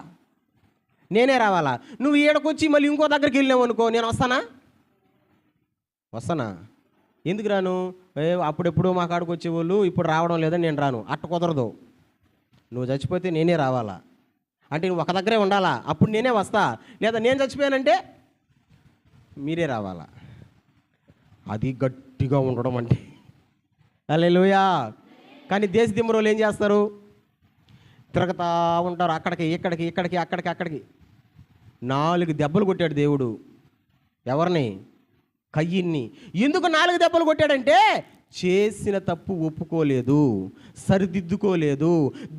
నేనే రావాలా. నువ్వు ఈడకొచ్చి మళ్ళీ ఇంకో దగ్గరికి వెళ్ళావు అనుకో, నేను వస్తానా? ఎందుకు రాను? అప్పుడెప్పుడు మా కాడికి వచ్చేవాళ్ళు ఇప్పుడు రావడం లేదని నేను రాను. అట్ట కుదరదు. నువ్వు చచ్చిపోతే నేనే రావాలా అంటే నువ్వు ఒక దగ్గరే ఉండాలా, అప్పుడు నేనే వస్తా. లేదా నేను చచ్చిపోయానంటే మీరే రావాలా. అది గట్టిగా ఉండడం అంటే. హల్లెలూయా. కానీ దేశ దిమ్మరోళ్ళు ఏం చేస్తారు? తిరుగుతూ ఉంటారు, అక్కడికి. 4 దెబ్బలు కొట్టాడు దేవుడు. ఎవరిని? కయ్యిన్ని. ఎందుకు 4 దెబ్బలు కొట్టాడంటే, చేసిన తప్పు ఒప్పుకోలేదు, సరిదిద్దుకోలేదు,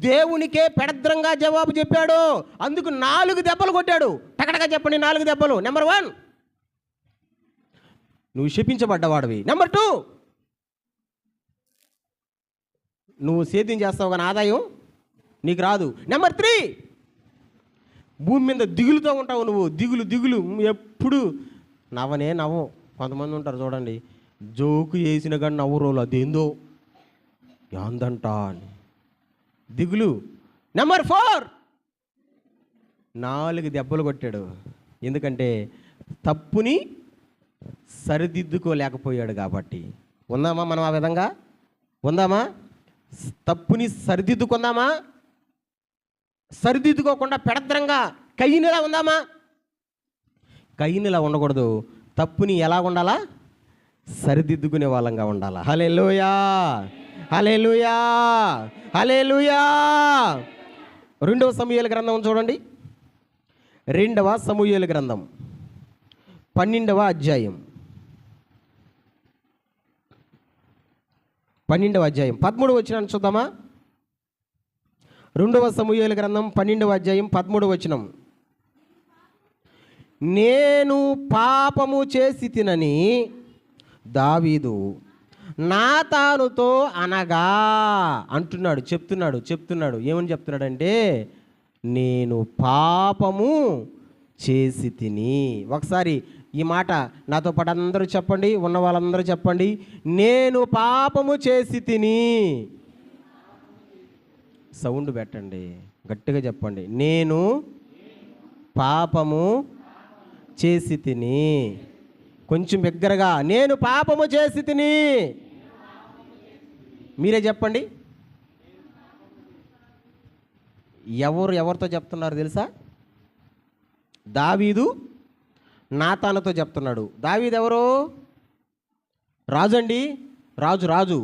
దేవునికే పెడద్రంగా జవాబు చెప్పాడు. అందుకు 4 దెబ్బలు కొట్టాడు. టకటగా చెప్పండి 4 దెబ్బలు. నెంబర్ 1, నువ్వు శపించబడ్డవాడివి. నెంబర్ 2, నువ్వు సేద్యం చేస్తావు కానీ ఆదాయం నీకు రాదు. నెంబర్ 3, భూమి మీద దిగులుతో ఉంటావు నువ్వు. దిగులు ఎప్పుడు నవ్వు. కొంతమంది ఉంటారు చూడండి, జోకు వేసిన కానీ నవ్వు రోజు, అదేందో యాందంట అని దిగులు. నెంబర్ 4, 4 దెబ్బలు కొట్టాడు. ఎందుకంటే తప్పుని సరిదిద్దుకోలేకపోయాడు కాబట్టి. ఉందామా మనం ఆ విధంగా? ఉందామా? తప్పుని సరిదిద్దుకుందామా? సరిదిద్దుకోకుండా పెడద్రంగా కయ్యినిలా ఉందామా? కయ్యినిలా ఉండకూడదు. తప్పుని ఎలా ఉండాలా? సరిదిద్దుకునే వాళ్ళంగా ఉండాలా. హల్లెలూయా. 2వ సమూయేలు గ్రంథం చూడండి. 2వ సమూయేలు గ్రంథం 12వ అధ్యాయం 13వ వచనం చూద్దామా? 2వ సమూయేలు గ్రంథం 12వ అధ్యాయం 13వ వచనం. నేను పాపము చేసి తినని దావీదు నాతానుతో అనగా అంటున్నాడు, చెప్తున్నాడు. ఏమని చెప్తున్నాడంటే, నేను పాపము చేసి తిని. ఒకసారి ఈ మాట నాతో పాటు అందరూ చెప్పండి, ఉన్న వాళ్ళందరూ చెప్పండి. నేను పాపము చేసి తిని. సౌండ్ పెట్టండి, గట్టిగా చెప్పండి. నేను పాపము చేసి తిని. కొంచెం బిగ్గరగా, నేను పాపము చేసి తిని. మీరే చెప్పండి. ఎవరితో చెప్తున్నారు తెలుసా? దావీదు నాతానుతో చెప్తున్నాడు. దావీదు ఎవరు? రాజు అండి, రాజు.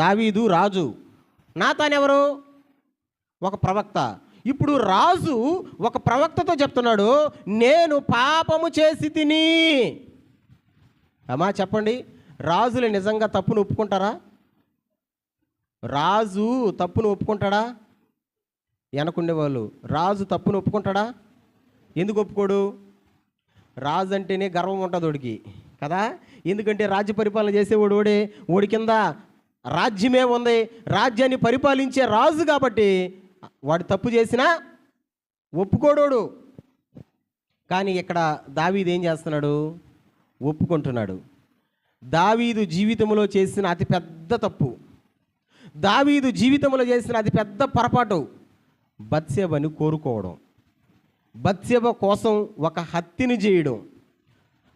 దావీదు రాజు. నాతాన్ ఎవరు? ఒక ప్రవక్త. ఇప్పుడు రాజు ఒక ప్రవక్తతో చెప్తున్నాడు, నేను పాపము చేసి తిని. అమ్మా చెప్పండి, రాజులు నిజంగా తప్పును ఒప్పుకుంటారా? రాజు తప్పును ఒప్పుకుంటాడా? వెనకుండేవాళ్ళు, రాజు తప్పును ఒప్పుకుంటాడా? ఎందుకు ఒప్పుకోడు? రాజు అంటేనే గర్వం ఉంటుంది వాడికి కదా. ఎందుకంటే రాజ్య పరిపాలన చేసేవాడు ఓడి కింద రాజ్యమే ఉంది, రాజ్యాన్ని పరిపాలించే రాజు కాబట్టి వాడు తప్పు చేసినా ఒప్పుకోడోడు. కానీ ఇక్కడ దావీదు ఏం చేస్తున్నాడు? ఒప్పుకుంటున్నాడు. దావీదు జీవితంలో చేసిన అతిపెద్ద తప్పు, దావీదు జీవితంలో చేసిన అతిపెద్ద పొరపాటు బత్షెబను కోరుకోవడం. బత్షెబ కోసం ఒక హత్యని చేయడం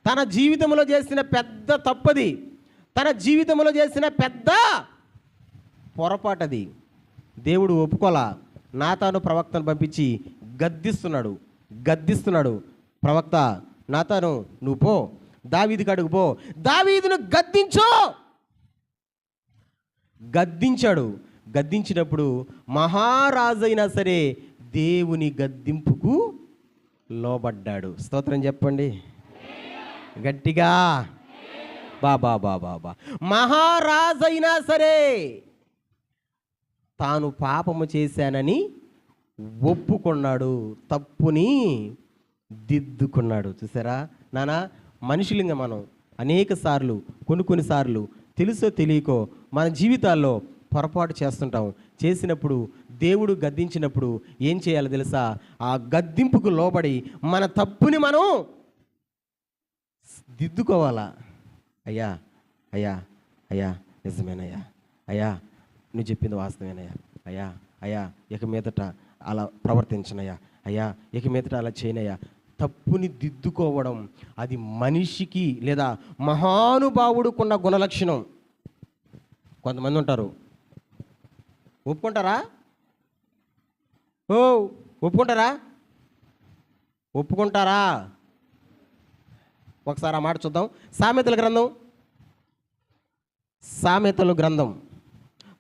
తన జీవితంలో చేసిన పెద్ద తప్పది, తన జీవితంలో చేసిన పెద్ద పొరపాటది. దేవుడు ఒప్పుకోలా. నాతాను ప్రవక్తను పంపించి గద్దిస్తున్నాడు. ప్రవక్త నాతాను, నువ్వు పో, దావీదు కాడికి పో, దావీదును గద్దించాడు. గద్దించినప్పుడు మహారాజైనా సరే దేవుని గద్దింపుకు లోబడ్డాడు. స్తోత్రం చెప్పండి గట్టిగా. బాబా మహారాజైనా సరే తాను పాపము చేశానని ఒప్పుకున్నాడు, తప్పుని దిద్దుకున్నాడు. చూసారా నానా, మనుషులంగా మనం అనేక సార్లు కొన్నిసార్లు తెలుసో తెలియకో మన జీవితాల్లో పొరపాటు చేస్తుంటాం. చేసినప్పుడు దేవుడు గద్దించినప్పుడు ఏం చేయాలో తెలుసా? ఆ గద్దింపుకు లోబడి మన తప్పుని మనం దిద్దుకోవాలా. అయ్యా అయ్యా అయ్యా నిజమేనయ్యా, అయ్యా నువ్వు చెప్పింది వాస్తవేనయ్యా, అయ్యా అయ్యా ఇక మీదట అలా ప్రవర్తించనయ్యా, అయ్యా ఇక మీదట అలా చేయనయ్యా. తప్పుని దిద్దుకోవడం అది మనిషికి లేదా మహానుభావుడుకున్న గుణలక్షణం. కొంతమంది ఉంటారు, ఒప్పుకుంటారా? ఒప్పుకుంటారా? ఒకసారి ఆ మాట చూద్దాం. సామెతల గ్రంథం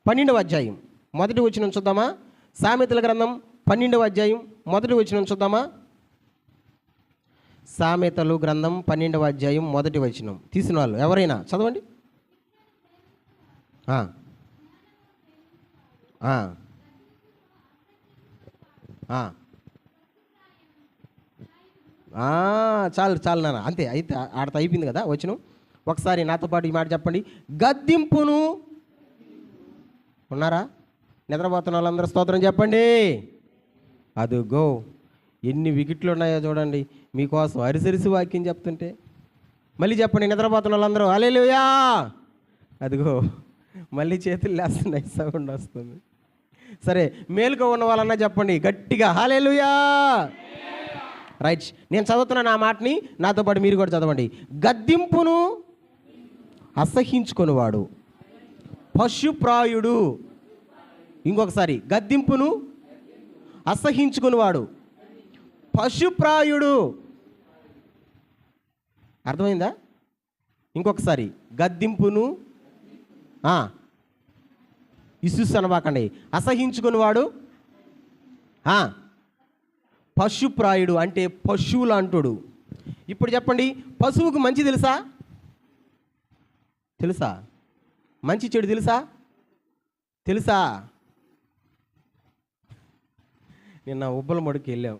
12వ అధ్యాయం 1వ వచనం చూద్దామా? సామెతల గ్రంథం 12వ అధ్యాయం 1వ వచనం చూద్దామా? సామెతలు గ్రంథం 12వ అధ్యాయం 1వ వచనం తీసిన వాళ్ళు ఎవరైనా చదవండి. చాలు నాన్న, అంతే అయితే ఆడతో అయిపోయింది కదా వచనం. ఒకసారి నాతో పాటు ఈ మాట చెప్పండి. గద్దింపును, ఉన్నారా? నిద్రపోతున్న వాళ్ళందరూ స్తోత్రం చెప్పండి. అదుగో ఎన్ని వికెట్లు ఉన్నాయో చూడండి మీకోసం అరిసరిసి వాక్యం చెప్తుంటే. మళ్ళీ చెప్పండి నిద్రపోతున్న వాళ్ళందరూ హల్లెలూయా. అదిగో మళ్ళీ చేతులు లేస్తున్నాయి, సౌండ్ వస్తుంది. సరే మేలుకో ఉన్న వాళ్ళన్నా చెప్పండి గట్టిగా హల్లెలూయా. రైట్, నేను చదువుతున్నాను ఆ మాటని, నాతో పాటు మీరు కూడా చదవండి. గద్దింపును అసహించుకొనివాడు పశుప్రాయుడు. ఇంకొకసారి, గద్దింపును అసహించుకునివాడు పశుప్రాయుడు. అర్థమైందా? ఇంకొకసారి, గద్దింపును ఇసుస్ అనబాకండి, అసహించుకునివాడు పశుప్రాయుడు అంటే పశువులు అంటుడు. ఇప్పుడు చెప్పండి, పశువుకు మంచి తెలుసా? మంచి చెడు తెలుసా? నిన్న ఉబ్బలమడికి వెళ్ళాం,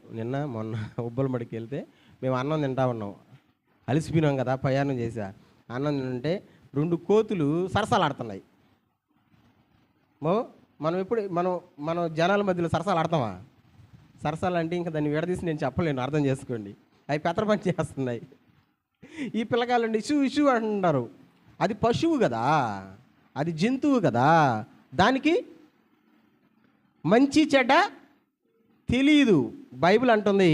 మొన్న ఉబ్బలమడికి వెళ్తే మేము అన్నం తింటా ఉన్నాం. అలసిపోయినాం కదా, ప్రయాణం చేసా. అన్నం తింటే 2 కోతులు సరసాలాడుతున్నాయి. మనం జనాల మధ్యలో సరసాలు ఆడతామా? సరసాలు అంటే ఇంకా దాన్ని విడదీసి నేను చెప్పలేను, అర్థం చేసుకోండి. అవి పెత్తరపని చేస్తున్నాయి. ఈ పిల్లకాయలండి ఇషు అంటున్నారు. అది పశువు కదా, అది జంతువు కదా, దానికి మంచి చెడ్డ తెలీదు. బైబిల్ అంటుంది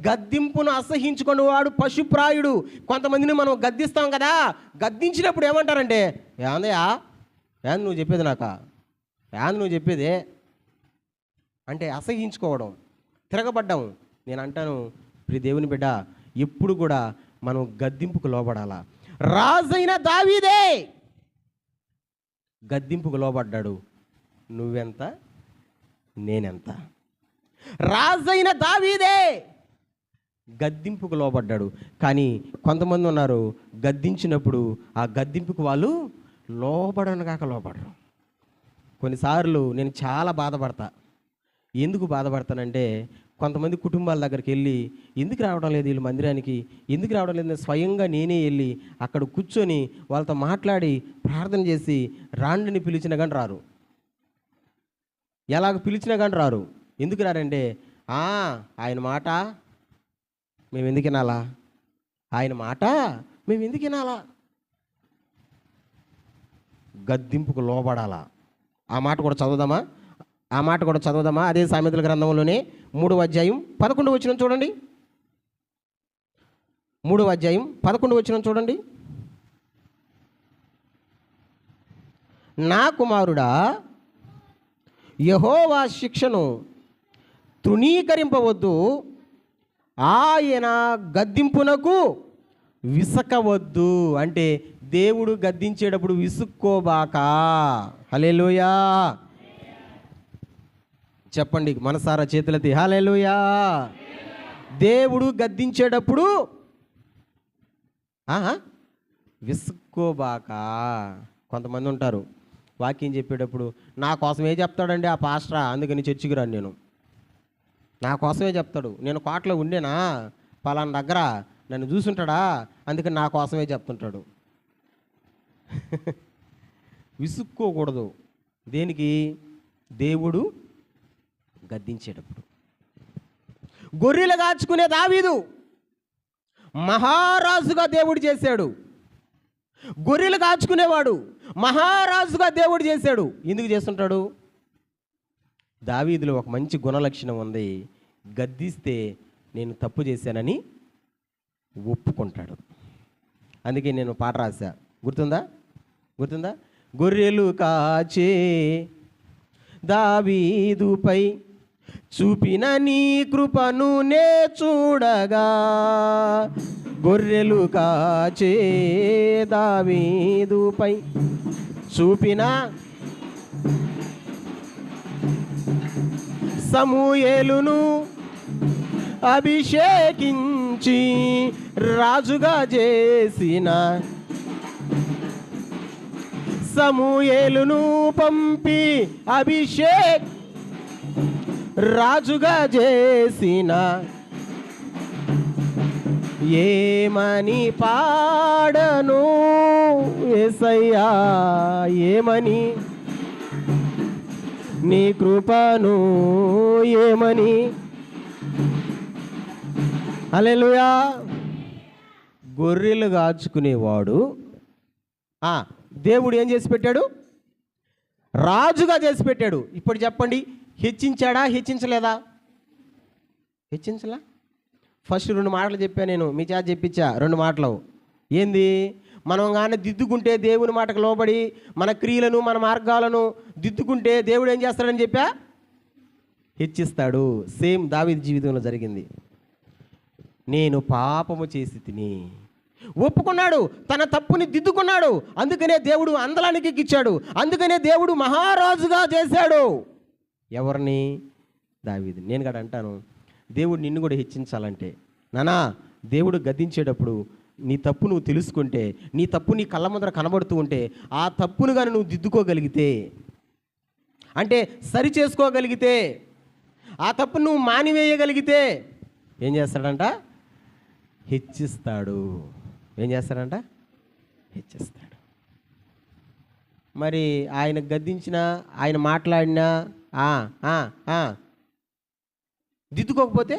గద్దింపును అసహించుకుని వాడు పశుప్రాయుడు. కొంతమందిని మనం గద్దిస్తాం కదా, గద్దించినప్పుడు ఏమంటారంటే ఏందయ్యా, ఏంది నువ్వు చెప్పేది నువ్వు చెప్పేదే అంటే అసహించుకోవడం, తిరగబడ్డం. నేను అంటాను ప్రియ దేవుని బిడ్డ, ఎప్పుడు కూడా మనం గద్దింపుకు లోబడాలా. రాజైన దావీదే గద్దింపుకు లోబడ్డాడు. నువ్వెంత నేనెంత? రాజైన దావీదే గద్దింపుకు లోబడ్డాడు. కానీ కొంతమంది ఉన్నారు, గద్దించినప్పుడు ఆ గద్దింపుకు వాళ్ళు లోబడను కాక లోబడరు. కొన్నిసార్లు నేను చాలా బాధపడతా. ఎందుకు బాధపడతానంటే, కొంతమంది కుటుంబాల దగ్గరికి వెళ్ళి ఎందుకు రావడం లేదు వీళ్ళు మందిరానికి, ఎందుకు రావడం లేదు, స్వయంగా నేనే వెళ్ళి అక్కడ కూర్చొని వాళ్ళతో మాట్లాడి ప్రార్థన చేసి రాండిని పిలిచినా కానీ రారు. ఎలాగ పిలిచినా కానీ రారు. ఎందుకు రారంటే, ఆయన మాట మేము ఎందుకు వినాలా, ఆయన మాట మేము ఎందుకు వినాలా? గద్దింపుకు లోబడాలా. ఆ మాట కూడా చదువుదామా? ఆ మాట కూడా చదవదామా? అదే సామెతల గ్రంథంలోనే 3వ అధ్యాయం 11వ వచనం చూడండి. 3వ అధ్యాయం 11వ వచనం చూడండి. నా కుమారుడా, యెహోవా శిక్షను తృణీకరింపవద్దు, ఆయన గద్దింపునకు విసకవద్దు. అంటే దేవుడు గద్దించేటప్పుడు విసుక్కోబాక. హల్లెలూయా చెప్పండి మనసారా, చేతులెత్తి హల్లెలూయా. దేవుడు గద్దించేటప్పుడు విసుక్కోబాక. కొంతమంది ఉంటారు వాక్యం చెప్పేటప్పుడు, నా కోసమే చెప్తాడండి ఆ పాస్టరా, అందుకని చర్చికి రాను నేను, నా కోసమే చెప్తాడు, నేను కోటలో ఉండేనా పలానా దగ్గర, నన్ను చూసుంటాడా, అందుకని నా కోసమే చెప్తుంటాడు. విసుక్కోకూడదు. దేనికి? దేవుడు గద్దించేటప్పుడు. గొర్రెలు కాచుకునే దావీదు మహారాజుగా దేవుడు చేశాడు. గొర్రెలు కాచుకునేవాడు మహారాజుగా దేవుడు చేశాడు. ఎందుకు చేస్తుంటాడు? దావీదులో ఒక మంచి గుణలక్షణం ఉంది. గద్దిస్తే నేను తప్పు చేశానని ఒప్పుకుంటాడు. అందుకే నేను పాట రాశా, గుర్తుందా? గొర్రెలు కాచే దావీదుపై చూపిన నీ కృపను నే చూడగా, గొర్రెలు కాచే దావీదుపై చూపిన సమూయేలును అభిషేకించి రాజుగా చేసిన, సమూయేలును పంపి రాజుగా చేసిన, ఏమని పాడను యేసయ్యా, ఏమని నీ కృపను, ఏమని. హల్లెలూయా. గొర్రెలు కాచుకునేవాడు దేవుడు ఏం చేసి పెట్టాడు? రాజుగా చేసి పెట్టాడు. ఇప్పుడు చెప్పండి, హెచ్చించాడా? హెచ్చించలేదా? హెచ్చించలా. ఫస్ట్ 2 మాటలు చెప్పా నేను, మీ చేత చెప్పించా 2 మాటలు. ఏంది? మనం కానీ దిద్దుకుంటే, దేవుని మాటకు లోబడి మన క్రియలను మన మార్గాలను దిద్దుకుంటే దేవుడు ఏం చేస్తాడని చెప్పా? హెచ్చిస్తాడు. సేమ్ దావీదు జీవితంలో జరిగింది. నేను పాపము చేసి తిని ఒప్పుకున్నాడు, తన తప్పుని దిద్దుకున్నాడు. అందుకనే దేవుడు అందలానికి ఎక్కించాడు. అందుకనే దేవుడు మహారాజుగా చేశాడు. ఎవరిని? దావీదు. నేను కూడా అంటాను, దేవుడు నిన్ను కూడా హెచ్చించాలంటే, నానా దేవుడు గద్దించేటప్పుడు నీ తప్పు నువ్వు తెలుసుకుంటే, నీ తప్పు నీ కళ్ళ ముందర కనబడుతూ ఉంటే, ఆ తప్పును కానీ నువ్వు దిద్దుకోగలిగితే, అంటే సరి చేసుకోగలిగితే, ఆ తప్పును నువ్వు మానివేయగలిగితే ఏం చేస్తాడంట? హెచ్చిస్తాడు. ఏం చేస్తాడంట? హెచ్చిస్తాడు. మరి ఆయన గద్దించినా, ఆయన మాట్లాడినా దిద్దుకోకపోతే,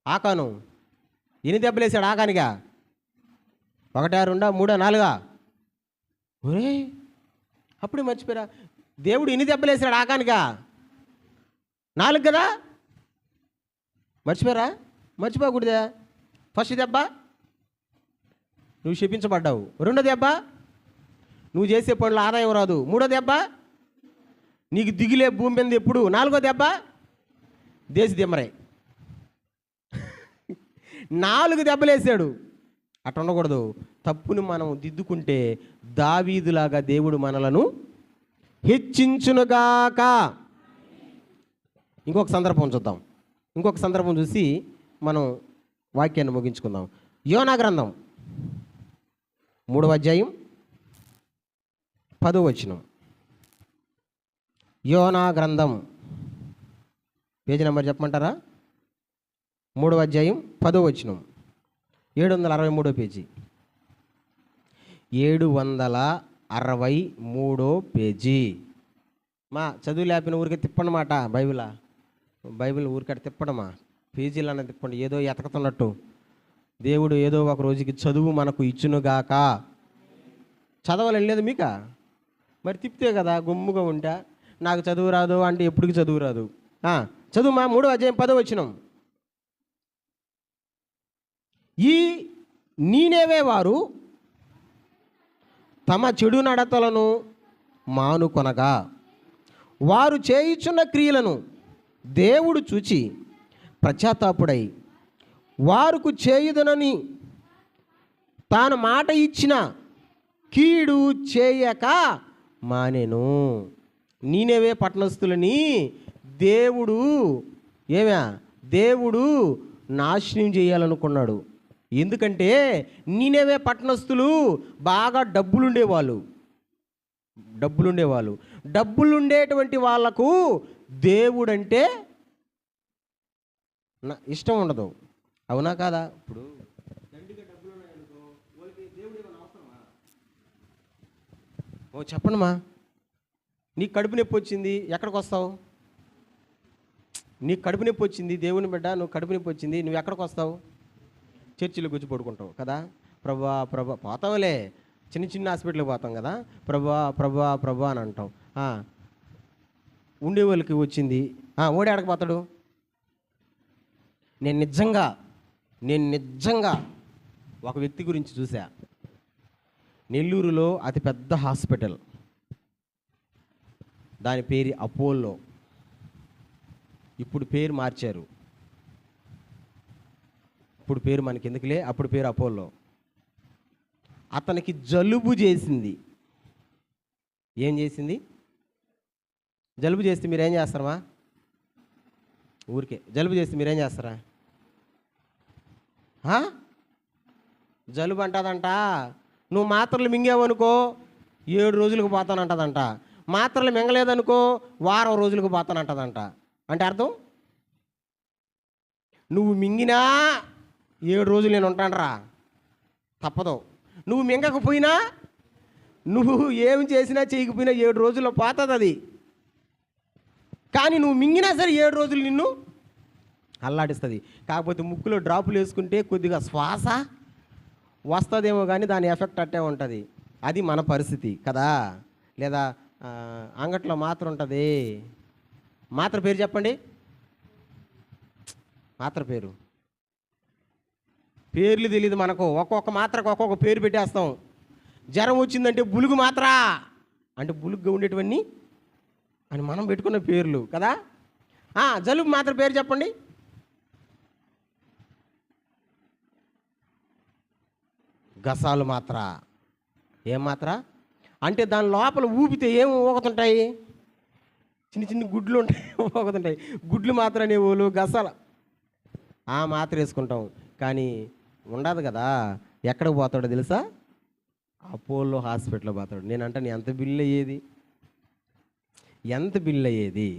ఆకాను ఎన్ని దెబ్బలేసాడు ఆకానిగా? 1, 2, 3, 4? ఒరే అప్పుడే మర్చిపోయారా? దేవుడు ఎన్ని దెబ్బలేసాడు ఆకానిగా? 4 కదా? మర్చిపోయారా? మర్చిపోకూడదా? ఫస్ట్ దెబ్బ నువ్వు శపించబడ్డావు. 2వ దెబ్బ నువ్వు చేసే పనులు ఆదాయం రాదు. 3వ దెబ్బ నీకు దిగులే భూమి మీద ఎప్పుడు. 4వ దెబ్బ దేశ దిమ్మరై. 4 దెబ్బలేసాడు. అట్లా ఉండకూడదు. తప్పును మనం దిద్దుకుంటే దావీదులాగా దేవుడు మనలను హెచ్చించునుగాక. ఇంకొక సందర్భం చూద్దాం. ఇంకొక సందర్భం చూసి మనం వాక్యాన్ని ముగించుకుందాం. యోనా గ్రంథం 3వ అధ్యాయం 10వ వచనం. యోనా గ్రంథం పేజీ నెంబర్ చెప్పమంటారా? 3వ అధ్యాయం 10వ వచనం, 763వ పేజీ. 763వ పేజీ. మా చదువు లేపిన ఊరికే తిప్పండి మాట. బైబిల్ ఊరికట్ట తిప్పడమా, పేజీలు అన్నది తిప్పండి. ఏదో ఎతకుతున్నట్టు. దేవుడు ఏదో ఒక రోజుకి చదువు మనకు ఇచ్చునుగాక. చదవాలని లేదు మీక? మరి తిప్పితే కదా గుమ్ముగా ఉంటా. నాకు చదువు రాదు అంటే ఎప్పటికి చదువు రాదు. చదువుమా 3వ అధ్యాయం 10వ వచనం. ఈ నీనెవే వారు తమ చెడు నడతలను మానుకొనగా వారు చేయుచున్న క్రియలను దేవుడు చూచి పశ్చాత్తాపుడై వారుకు చేయుదనని తాను మాట ఇచ్చిన కీడు చేయక మానెను. నీనెవే పట్టణస్థులని దేవుడు నాశనం చేయాలనుకున్నాడు. ఎందుకంటే నీనెవే పట్టణస్థులు బాగా డబ్బులుండేవాళ్ళు. డబ్బులుండేటువంటి వాళ్లకు దేవుడంటే ఇష్టం ఉండదు. అవునా కాదా? ఇప్పుడు దండిగా డబ్బులు ఉన్నాయనుకో, వాళ్ళకి దేవుడు ఏమైనా అవసరమా? చెప్పండిమా, నీకు కడుపు నొప్పి వచ్చింది, ఎక్కడికి వస్తావు? నీకు కడుపు నొప్పి వచ్చింది, దేవుని బిడ్డ, నువ్వు కడుపు నొప్పి వచ్చింది, నువ్వు ఎక్కడికి వస్తావు? చర్చిలో కూర్చో పడుకుంటావు కదా. ప్రభా పోతావులే, చిన్న హాస్పిటల్కి పోతాం కదా, ప్రభా అని అంటాం. ఉండేవాళ్ళకి వచ్చింది, ఓడి ఆడకి పోతాడు. నేను నిజంగా ఒక వ్యక్తి గురించి చూసా. నెల్లూరులో అతిపెద్ద హాస్పిటల్, దాని పేరు అపోలో. ఇప్పుడు పేరు మార్చారు. ఇప్పుడు పేరు మనకి ఎందుకులే, అప్పుడు పేరు అపోలో. అతనికి జలుబు చేసింది. ఏం చేసింది? జలుబు చేస్తే మీరేం చేస్తారమ్మా? ఊరికే జలుబు చేస్తే మీరేం చేస్తారా? జలుబు అంటదంట, నువ్వు మాత్రలు మింగావనుకో 7 రోజులకు పోతానంటదంట. మాత్రలు మింగలేదనుకో వారం రోజులకు పోతానంటదంట. అంటే అర్థం, నువ్వు మింగినా 7 రోజులు నేను ఉంటానరా, తప్పదు. నువ్వు మింగకపోయినా, నువ్వు ఏమి చేసినా చేయకపోయినా 7 రోజుల్లో పోతుంది అది. కానీ నువ్వు మింగినా సరే 7 రోజులు నిన్ను అల్లాడిస్తుంది. కాకపోతే ముక్కులో డ్రాపులు వేసుకుంటే కొద్దిగా శ్వాస వస్తుందేమో, కానీ దాని ఎఫెక్ట్ అట్టే ఉంటుంది. అది మన పరిస్థితి కదా. లేదా అంగట్లో మాత్ర ఉంటుంది. మాత్ర పేరు చెప్పండి. మాత్ర పేర్లు తెలియదు మనకు. ఒక్కొక్క మాత్రకు ఒక్కొక్క పేరు పెట్టేస్తాం. జ్వరం వచ్చిందంటే బులుగు మాత్ర అంటే బులుగుగా ఉండేటివన్నీ అని మనం పెట్టుకున్న పేర్లు కదా. జలుబు మాత్ర పేరు చెప్పండి. గసాలు మాత్ర. ఏం మాత్ర అంటే దాని లోపల ఊపితే ఏం ఊగుతుంటాయి? చిన్న గుడ్లు ఉంటాయి, ఊగుతుంటాయి. గుడ్లు మాత్ర అనేవాళ్ళు గసాల మాత్ర వేసుకుంటాం. కానీ ఉండదు కదా. ఎక్కడికి పోతాడో తెలుసా? అపోలో హాస్పిటల్లో పోతాడు. నేను అంటాను, ఎంత బిల్లు అయ్యేది.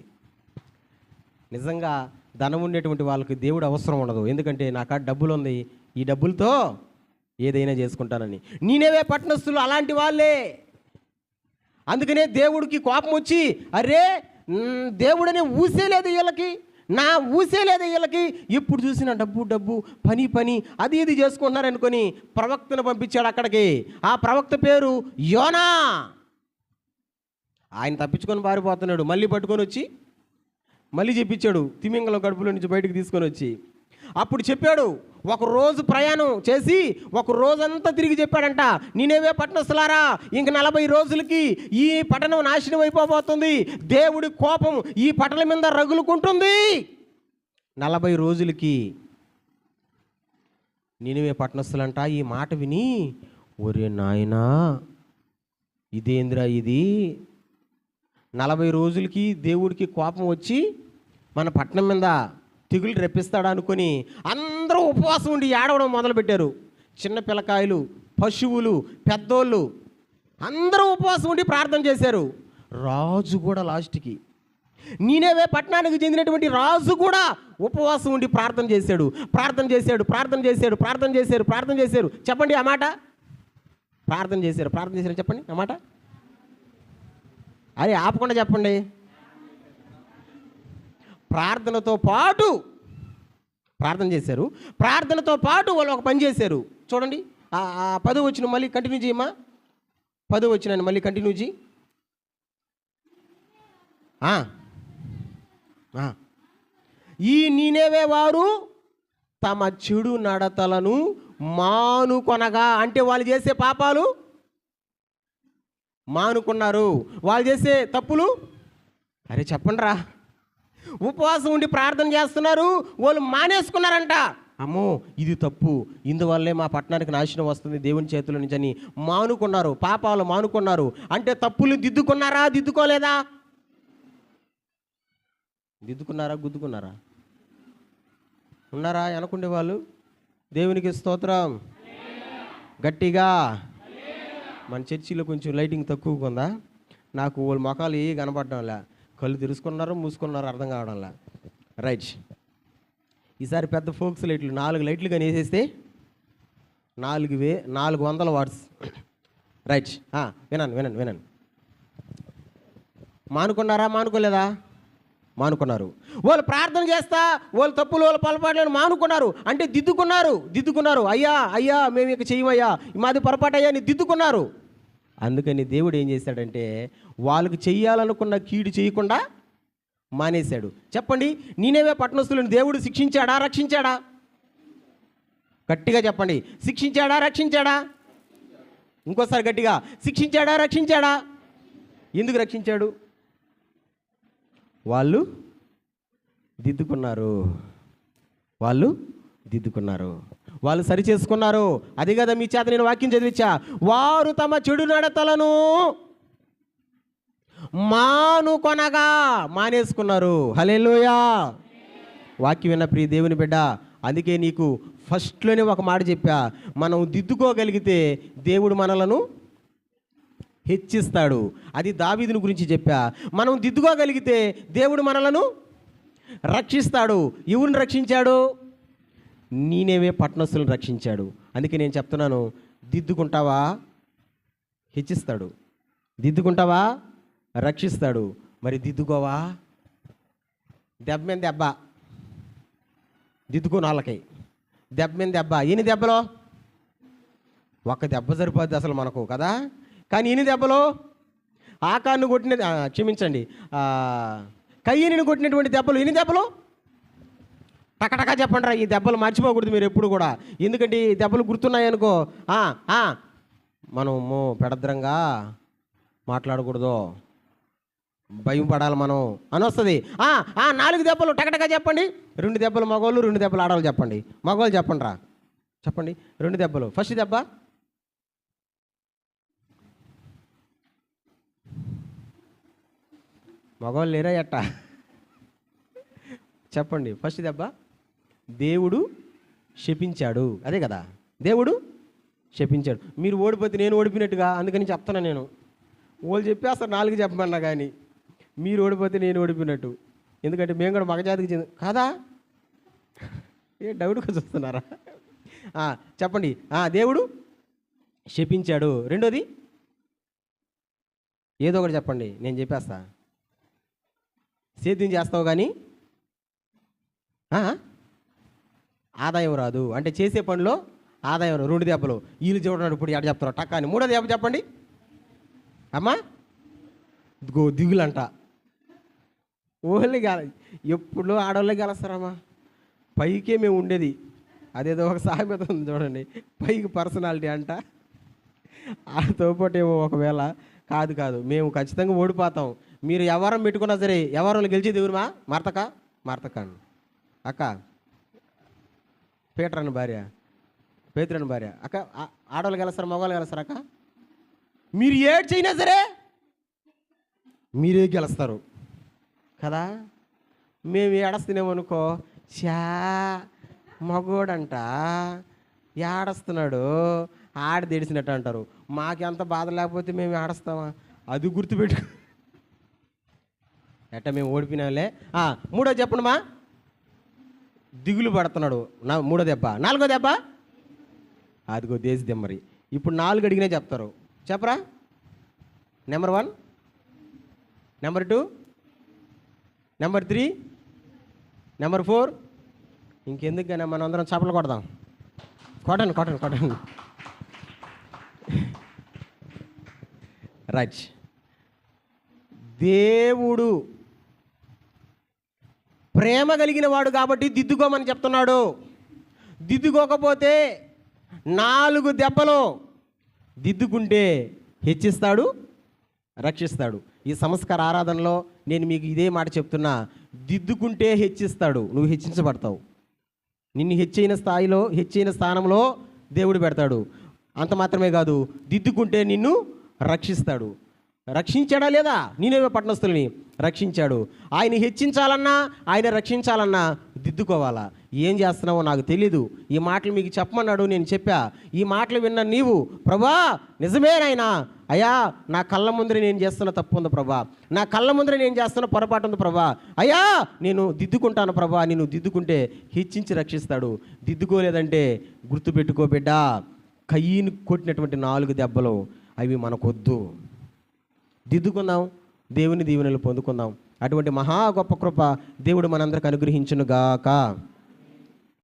నిజంగా ధనం ఉండేటువంటి వాళ్ళకి దేవుడు అవసరం ఉండదు. ఎందుకంటే నాకు డబ్బులు ఉంది, ఈ డబ్బులతో ఏదైనా చేసుకుంటానని. నీనెవే పట్టణస్థులు అలాంటి వాళ్ళే. అందుకనే దేవుడికి కోపం వచ్చి, అరే దేవుడనే ఊసేలేదు వీళ్ళకి, నా ఊసేలేదు వీళ్ళకి, ఎప్పుడు చూసినా డబ్బు పని అది ఇది చేసుకుంటున్నారు అనుకొని ప్రవక్తను పంపించాడు అక్కడికి. ఆ ప్రవక్త పేరు యోనా. ఆయన తప్పించుకొని పారిపోతున్నాడు. మళ్ళీ పట్టుకొని వచ్చి మళ్ళీ చెప్పించాడు, తిమింగలం కడుపులో నుంచి బయటకు తీసుకొని వచ్చి. అప్పుడు చెప్పాడు, ఒక రోజు ప్రయాణం చేసి ఒక రోజంతా తిరిగి చెప్పాడంట, నీనెవే పట్టణస్థులారా, ఇంక 40 రోజులకి ఈ పట్టణం నాశనం అయిపోబోతుంది. దేవుడి కోపం ఈ పట్టణం మీద రగులుకుంటుంది. 40 రోజులకి నీనెవే పట్టణస్థులంట ఈ మాట విని, ఒరే నాయనా ఇదేంద్రా ఇది, 40 రోజులకి దేవుడికి కోపం వచ్చి మన పట్టణం మీద తెగులు రెప్పిస్తాడు అనుకొని అందరూ ఉపవాసం ఉండి ఏడవడం మొదలుపెట్టారు. చిన్న పిల్లకాయలు, పశువులు, పెద్దోళ్ళు అందరూ ఉపవాసం ఉండి ప్రార్థన చేశారు. రాజు కూడా లాస్ట్కి, నీనెవే పట్టణానికి చెందినటువంటి రాజు కూడా ఉపవాసం ఉండి ప్రార్థన చేశాడు. చెప్పండి ఆ మాట. ప్రార్థన చేశారు చెప్పండి ఆ మాట. అరే ఆపకుండా చెప్పండి. ప్రార్థనతో పాటు వాళ్ళు ఒక పని చేశారు. చూడండి 10వ వచనం మళ్ళీ కంటిన్యూ చేయమ్మా. 10వ వచనాన్ని మళ్ళీ కంటిన్యూ చేయి. ఆ, ఆ. ఈ నీనెవే వారు తమ చెడు నడతలను మానుకొనగా, అంటే వాళ్ళు చేసే పాపాలు మానుకున్నారు, వాళ్ళు చేసే తప్పులు, అరే చెప్పండి రా, ఉపవాసం ఉండి ప్రార్థన చేస్తున్నారు, వాళ్ళు మానేసుకున్నారంట. అమ్మో ఇది తప్పు, ఇందువల్లే మా పట్టణానికి నాశనం వస్తుంది దేవుని చేతుల నుంచి అని మానుకున్నారు, పాపాలు మానుకున్నారు. అంటే తప్పులు దిద్దుకున్నారా, దిద్దుకోలేదా? దిద్దుకున్నారా, గుద్దుకున్నారా? ఉన్నారా అనుకుండే వాళ్ళు? దేవునికి స్తోత్రం. గట్టిగా. మన చర్చిలో కొంచెం లైటింగ్ తక్కువగా ఉందా? నాకు వాళ్ళ మొఖాలు ఏ కనపడడంలే, కళ్ళు తెరుచుకున్నారు మూసుకున్నారు అర్థం కావడంలే. రైట్, ఈసారి పెద్ద ఫోక్స్ లైట్లు 4 లైట్లు కానీ వేసేస్తే 400 వాట్స్. రైట్, వినండి. మానుకున్నారా, మానుకోలేదా? మానుకున్నారు. వాళ్ళు ప్రార్థన చేస్తా వాళ్ళు తప్పులు వాళ్ళ పొరపాట్లను మానుకున్నారు, అంటే దిద్దుకున్నారు. అయ్యా మేము ఇక చెయ్యమయ్యా, మాది పొరపాటు అయ్యా అని దిద్దుకున్నారు. అందుకని దేవుడు ఏం చేశాడంటే వాళ్ళకి చెయ్యాలనుకున్న కీడు చేయకుండా మానేశాడు. చెప్పండి, నీనెవే పట్టణస్తులను దేవుడు శిక్షించాడా, రక్షించాడా? గట్టిగా చెప్పండి, శిక్షించాడా, రక్షించాడా? ఇంకోసారి గట్టిగా, శిక్షించాడా, రక్షించాడా? ఎందుకు రక్షించాడు? వాళ్ళు దిద్దుకున్నారు, వాళ్ళు సరి చేసుకున్నారు. అది కదా మీ చేత నేను వాక్యం చదివించా, వారు తమ చెడు నడతలను మానుకొనగా, మానేసుకున్నారు. హల్లెలూయా. వాక్యం విన్న ప్రియ దేవుని బిడ్డ, అందుకే నీకు ఫస్ట్లోనే ఒక మాట చెప్పా, మనం దిద్దుకోగలిగితే దేవుడు మనలను హెచ్చిస్తాడు. అది దావీదుని గురించి చెప్పా. మనం దిద్దుకోగలిగితే దేవుడు మనలను రక్షిస్తాడు. ఎవరిని రక్షించాడు? నీనెవే పట్టణస్తులను రక్షించాడు. అందుకే నేను చెప్తున్నాను, దిద్దుకుంటావా హెచ్చిస్తాడు, దిద్దుకుంటావా రక్షిస్తాడు. మరి దిద్దుకోవా? దెబ్బ మీద దెబ్బ, దిద్దుకో నాళ్ళకి దెబ్బ మీద దెబ్బ. ఎన్ని దెబ్బలో? ఒక దెబ్బ సరిపోద్ది అసలు మనకు కదా. కానీ ఎన్ని దెబ్బలు? ఆకాన్ని కొట్టిన, క్షమించండి, కయ్యని కొట్టినటువంటి దెబ్బలు ఎన్ని దెబ్బలు? టకటకా చెప్పండి రా, ఈ దెబ్బలు మర్చిపోకూడదు మీరు ఎప్పుడు కూడా. ఎందుకంటే ఈ దెబ్బలు గుర్తున్నాయనుకో మనము పెడద్రంగా మాట్లాడకూడదు, భయం పడాలి మనం అని వస్తుంది. 4 దెబ్బలు టకటకా చెప్పండి. 2 దెబ్బలు మగవాళ్ళు, 2 దెబ్బలు ఆడవాళ్ళు చెప్పండి. మగవాళ్ళు చెప్పండి రా, చెప్పండి. 2 దెబ్బలు. ఫస్ట్ దెబ్బ మగవాళ్ళు లేరా ఎట్ట? చెప్పండి. ఫస్ట్ దెబ్బ దేవుడు శపించాడు, అదే కదా, దేవుడు శపించాడు. మీరు ఓడిపోతే నేను ఓడిపోయినట్టుగా, అందుకని చెప్తున్నా నేను. వాళ్ళు చెప్పేస్తారు 4 చెప్పమన్నా, కానీ మీరు ఓడిపోతే నేను ఓడిపోయినట్టు. ఎందుకంటే మేము కూడా మగజాతికి చెంది కాదా? ఏ డౌట్గా చూస్తున్నారా? చెప్పండి. దేవుడు శపించాడు. రెండోది ఏదో ఒకటి చెప్పండి, నేను చెప్పేస్తా. సేద్యం చేస్తావు కానీ ఆదాయం రాదు, అంటే చేసే పనిలో ఆదాయం రాదు. 2 దెబ్బలు. వీళ్ళు చూడండి ఇప్పుడు ఎట చెప్తారు టక్క అని. 3వ దెబ్బ చెప్పండి అమ్మా. దిగులంట. ఓన్లీ ఎప్పుడు ఆడవాళ్ళే గెలుస్తారమ్మా. పైకే మేము ఉండేది, అదేదో ఒక సామెత ఉంది చూడండి, పైకి పర్సనాలిటీ అంట. ఆడితో పాటు ఏమో ఒకవేళ కాదు మేము ఖచ్చితంగా ఓడిపోతాం. మీరు ఎవరం పెట్టుకున్నా సరే, ఎవరు గెలిచేది ఎవరుమా? మార్తక అక్క, పేతురని భార్య అక్క. ఆడవాళ్ళు గెలుస్తారు, మగవాళ్ళు గెలుస్తారు అక్క. మీరు ఏడ్ చేయనా సరే మీరే గెలుస్తారు కదా. మేము ఏడస్తున్నామనుకో, మగోడంట ఏడస్తున్నాడు, ఆడ తెడిసినట్టు అంటారు. మాకెంత బాధ లేకపోతే మేము ఏడస్తామా? అది గుర్తుపెట్టు. ఎట్ట మేము ఓడిపోయినాలే. 3వ చెప్పండి మా. దిగులు పడుతున్నాడు, 3వ దెబ్బ. 4వ దెబ్బ అదిగో దేశ దెమ్మరి. ఇప్పుడు 4 అడిగినే చెప్తారు, చెప్పరా? Number 1, number 2, number 3, number 4. ఇంకెందుకు కానీ మనం అందరం చప్పలు కొడదాం. కొట్టండి. రైట్. దేవుడు ప్రేమ కలిగిన వాడు కాబట్టి దిద్దుకోమని చెప్తున్నాడు. దిద్దుకోకపోతే 4 దెబ్బలు, దిద్దుకుంటే హెచ్చిస్తాడు, రక్షిస్తాడు. ఈ సంస్కార ఆరాధనలో నేను మీకు ఇదే మాట చెప్తున్నా, దిద్దుకుంటే హెచ్చిస్తాడు, నువ్వు హెచ్చించబడతావు. నిన్ను హెచ్చైన స్థానంలో దేవుడు పెడతాడు. అంత మాత్రమే కాదు, దిద్దుకుంటే నిన్ను రక్షిస్తాడు. రక్షించాడా లేదా? నీనెవే పట్టణస్థుల్ని రక్షించాడు. ఆయన హెచ్చించాలన్నా, ఆయన రక్షించాలన్నా దిద్దుకోవాలా. ఏం చేస్తున్నావో నాకు తెలీదు, ఈ మాటలు మీకు చెప్పమన్నాడు, నేను చెప్పా. ఈ మాటలు విన్న నీవు, ప్రభా నిజమేనాయనా, అయ్యా నా కళ్ళ ముందర నేను చేస్తున్న తప్పు ఉంది ప్రభా, నా కళ్ళ ముందర నేను చేస్తున్న పొరపాటు ఉంది ప్రభా, అయ్యా నేను దిద్దుకుంటాను ప్రభా. నేను దిద్దుకుంటే హెచ్చించి రక్షిస్తాడు. దిద్దుకోలేదంటే గుర్తుపెట్టుకో బిడ్డ, కయ్యను కొట్టినటువంటి 4 దెబ్బలు అవి మనకొద్దు. దిద్దుకుందాం, దేవుని దీవెనలు పొందుకుందాం. అటువంటి మహా గొప్ప కృప దేవుడు మనందరికి అనుగ్రహించును గాక.